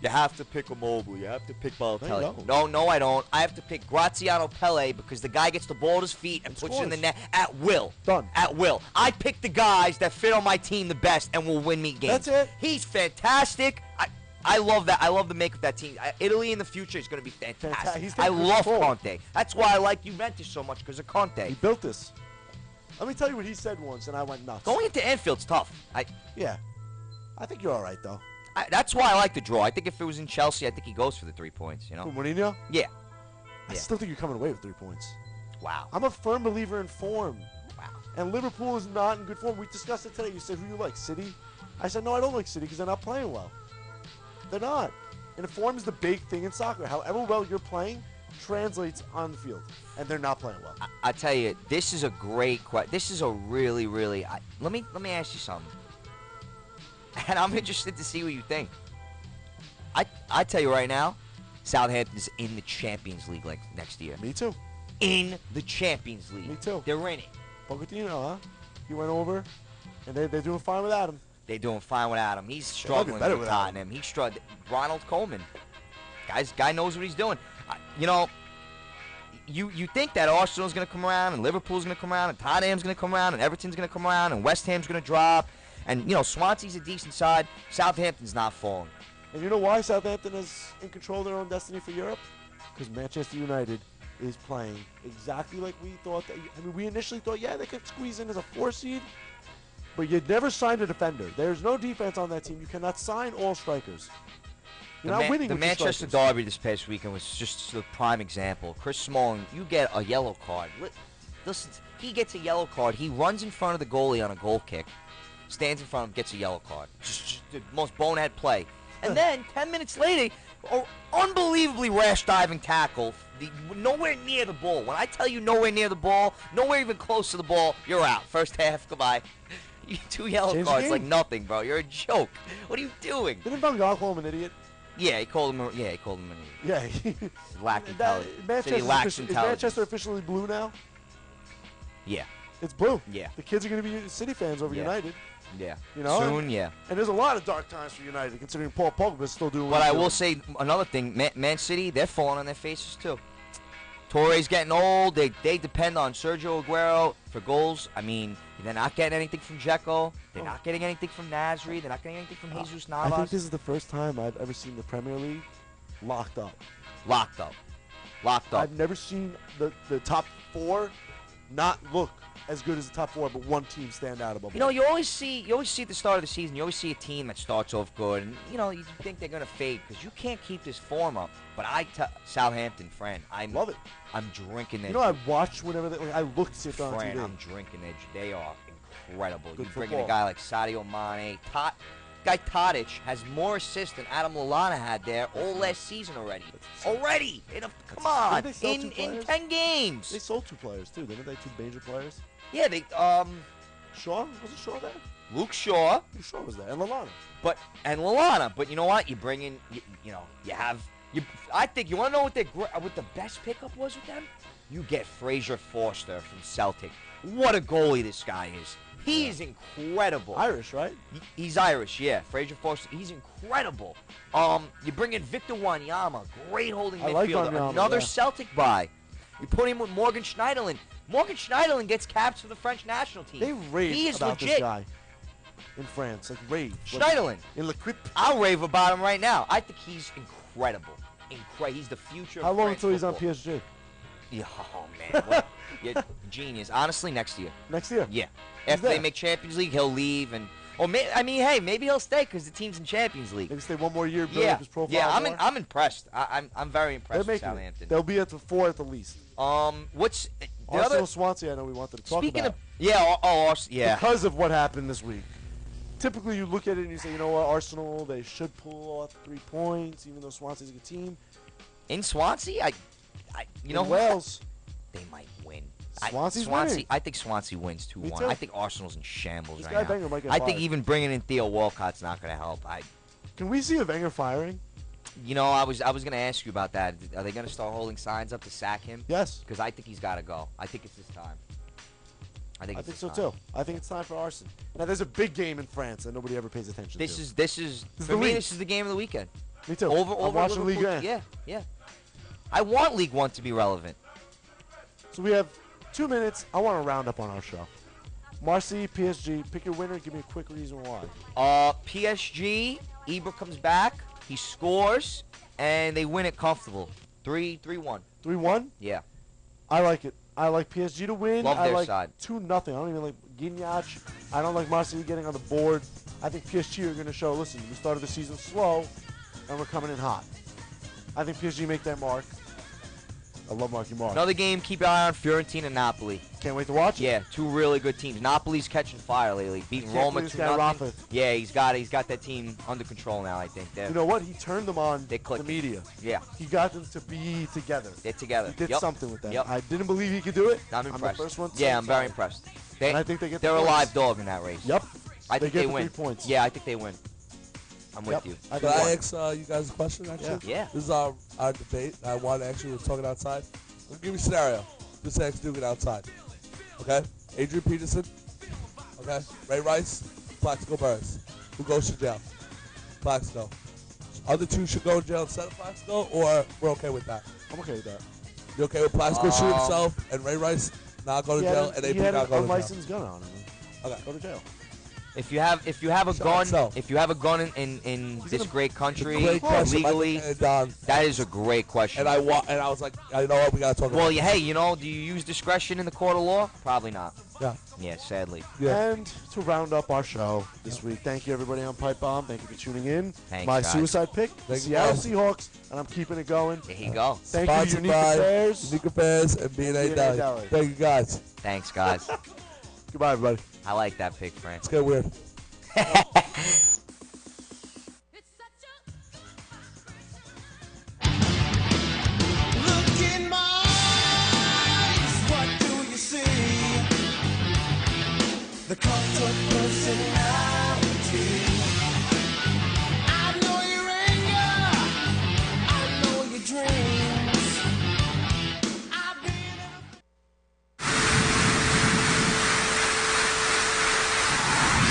You have to pick Immobile. You have to pick Balotelli. No, I don't. I have to pick Graziano Pelle because the guy gets the ball at his feet and puts it in the net at will. Done. At will. I pick the guys that fit on my team the best and will win me games. That's it. He's fantastic. I love that. I love the make of that team. Italy in the future is going to be fantastic. I love Conte. That's why I like Juventus so much, because of Conte. He built this. Let me tell you what he said once, and I went nuts. Going into Anfield's tough. Yeah. I think you're all right, though. That's why I like the draw. I think if it was in Chelsea, I think he goes for the 3 points, you know? Mourinho? Yeah. I still think you're coming away with 3 points. Wow. I'm a firm believer in form. Wow. And Liverpool is not in good form. We discussed it today. You said, who you like, City? I said, no, I don't like City because they're not playing well. They're not. And form is the big thing in soccer. However well you're playing translates on the field. And they're not playing well. I tell you, this is a great question. This is a really, really... Let me ask you something. And I'm interested to see what you think. I tell you right now, Southampton's in the Champions League like next year. Me too. In the Champions League. Me too. They're in it. Pochettino, huh? He went over, and they're doing fine without him. They're doing fine without him. He's struggling with Tottenham. He's struggling. Ronald Koeman. Guy knows what he's doing. You know, you think that Arsenal's going to come around, and Liverpool's going to come around, and Tottenham's going to come around, and Everton's going to come around, and West Ham's going to drop. And, you know, Swansea's a decent side. Southampton's not falling. And you know why Southampton is in control of their own destiny for Europe? Because Manchester United is playing exactly like we thought. We initially thought, yeah, they could squeeze in as a 4 seed. But you never signed a defender. There's no defense on that team. You cannot sign all strikers. You're not winning with Manchester Derby this past weekend was just a prime example. Chris Smalling, you get a yellow card. Listen, he gets a yellow card. He runs in front of the goalie on a goal kick. Stands in front of him, gets a yellow card. Just the most bonehead play. And then, 10 minutes later, unbelievably rash diving tackle. Nowhere near the ball. When I tell you nowhere near the ball, nowhere even close to the ball, you're out. First half, goodbye. 2 yellow cards like nothing, bro. You're a joke. What are you doing? Didn't Van Gaal call him an idiot? Yeah, he called him an idiot. Yeah. Lack intelligence. Is Manchester officially blue now? Yeah. It's blue. Yeah. The kids are going to be City fans over United. Yeah. You know? Soon, yeah. And there's a lot of dark times for United, considering Paul Pogba's still doing what I will say, another thing, Man City, they're falling on their faces, too. Torre's getting old. They depend on Sergio Aguero for goals. I mean, they're not getting anything from Dzeko. They're not getting anything from Nasri. They're not getting anything from Jesus Navas. I think this is the first time I've ever seen the Premier League locked up. Locked up. I've never seen the top 4 not look as good as the top 4, but one team stand out above. You know, you always see at the start of the season, you always see a team that starts off good, and you know, you think they're gonna fade because you can't keep this form up. But Southampton, friend, I love it. I'm drinking their. You know, I watch whenever I look to see it on friend, TV. I'm drinking their. They are incredible. Good you bring in football. a guy like Sadio Mane, Tadic has more assists than Adam Lallana had there all last season already. Come on, in 10 games. They sold 2 players too, didn't they? 2 major players. Yeah, they Shaw, was it Shaw there? Luke Shaw. Luke Shaw was there, and Lallana. But you know what? You bring in, I think you want to know what the best pickup was with them? You get Fraser Forster from Celtic. What a goalie this guy is. He is incredible. Irish, right? He's Irish, yeah. Fraser Forster, he's incredible. You bring in Victor Wanyama, great holding midfielder. Another Celtic buy. You put him with Morgan Schneiderlin. Morgan Schneiderlin gets caps for the French national team. They rave he is about legit. this guy in France. Like, rave. Schneiderlin. In L'Equipe. I'll rave about him right now. I think he's incredible. He's the future How of long French until he's on football. PSG? Yeah, oh, man. What, you're genius. Honestly, next year. Next year? Yeah. After they make Champions League, he'll leave. Maybe he'll stay because the team's in Champions League. Maybe stay one more year, build up his profile. Yeah, more. I'm impressed. I'm very impressed with Southampton. They'll be at the 4 at the least. What's the Arsenal Swansea? I know we wanted to talk about. Yeah. Because of what happened this week. Typically, you look at it and you say, you know what, Arsenal, they should pull off 3 points, even though Swansea's a good team. In Swansea, In Wales, they might win. Swansea. I think Swansea wins 2-1. I think Arsenal's in shambles This right guy now. Wenger might get I think fired. even bringing in Theo Walcott's not going to help. Can we see a Wenger firing? You know, I was gonna ask you about that. Are they gonna start holding signs up to sack him? Yes. Because I think he's got to go. I think it's his time. I think so too. I think it's time for Arsene. Now there's a big game in France that nobody ever pays attention to. This is the me. league. This is the game of the weekend. Me too. Over I'm watching Liverpool. Ligue 1. Yeah. I want League One to be relevant. So we have 2 minutes. I want to round up on our show. Marseille, PSG. Pick your winner. Give me a quick reason why. PSG. Ibra comes back. He scores, and they win it comfortable. 3-1. 3-1. Yeah. I like it. I like PSG to win. Love I their like side. 2-0. I don't even like Guignach. I don't like Marseille getting on the board. I think PSG are going to show, listen, we started the season slow, and we're coming in hot. I think PSG make that mark. I love Marky Mark. Another game, keep your eye on Fiorentina and Napoli. Can't wait to watch it. Yeah, two really good teams. Napoli's catching fire lately, beating Roma 2-0. Yeah, he's got that team under control now, I think. You know what? He turned them on the media. Yeah. He got them to be together. They're together. He did something with that. Yep. I didn't believe he could do it. I'm impressed. the first one. Yeah, I'm very impressed. And I think they get they're the a points. live dog in that race. Yep. I think they win. 3 points. Yeah, I think they win. I'm with you. Can I ask you guys a question, actually? Yeah. This is our debate. I want to actually, we're talking outside. I'll give you a scenario. Just ask Dugan outside. Okay? Adrian Peterson. Okay? Ray Rice. Plaxico Burris. Who goes to jail? Plaxico. Other two should go to jail instead of Plaxico, or we're okay with that? I'm okay with that. You okay with Plaxico shooting himself and Ray Rice not go to jail and AP not go to jail? He had an unlicensed gun on him. Okay. Go to jail. If you have a gun in this great country legally, that is a great question. And I was like, I know what we gotta talk about. Well, hey, do you use discretion in the court of law? Probably not. Yeah. Yeah, sadly. Yeah. And to round up our show this week, thank you everybody on Pipe Bomb. Thank you for tuning in. Thanks, My guys. suicide pick, the Seattle Seahawks, and I'm keeping it going. There you go. Thank you, Unique Affairs. Unique Affairs and B&A Deli. Thank you, guys. Thanks, guys. Goodbye, everybody. I like that pick, Frank. It's good weird.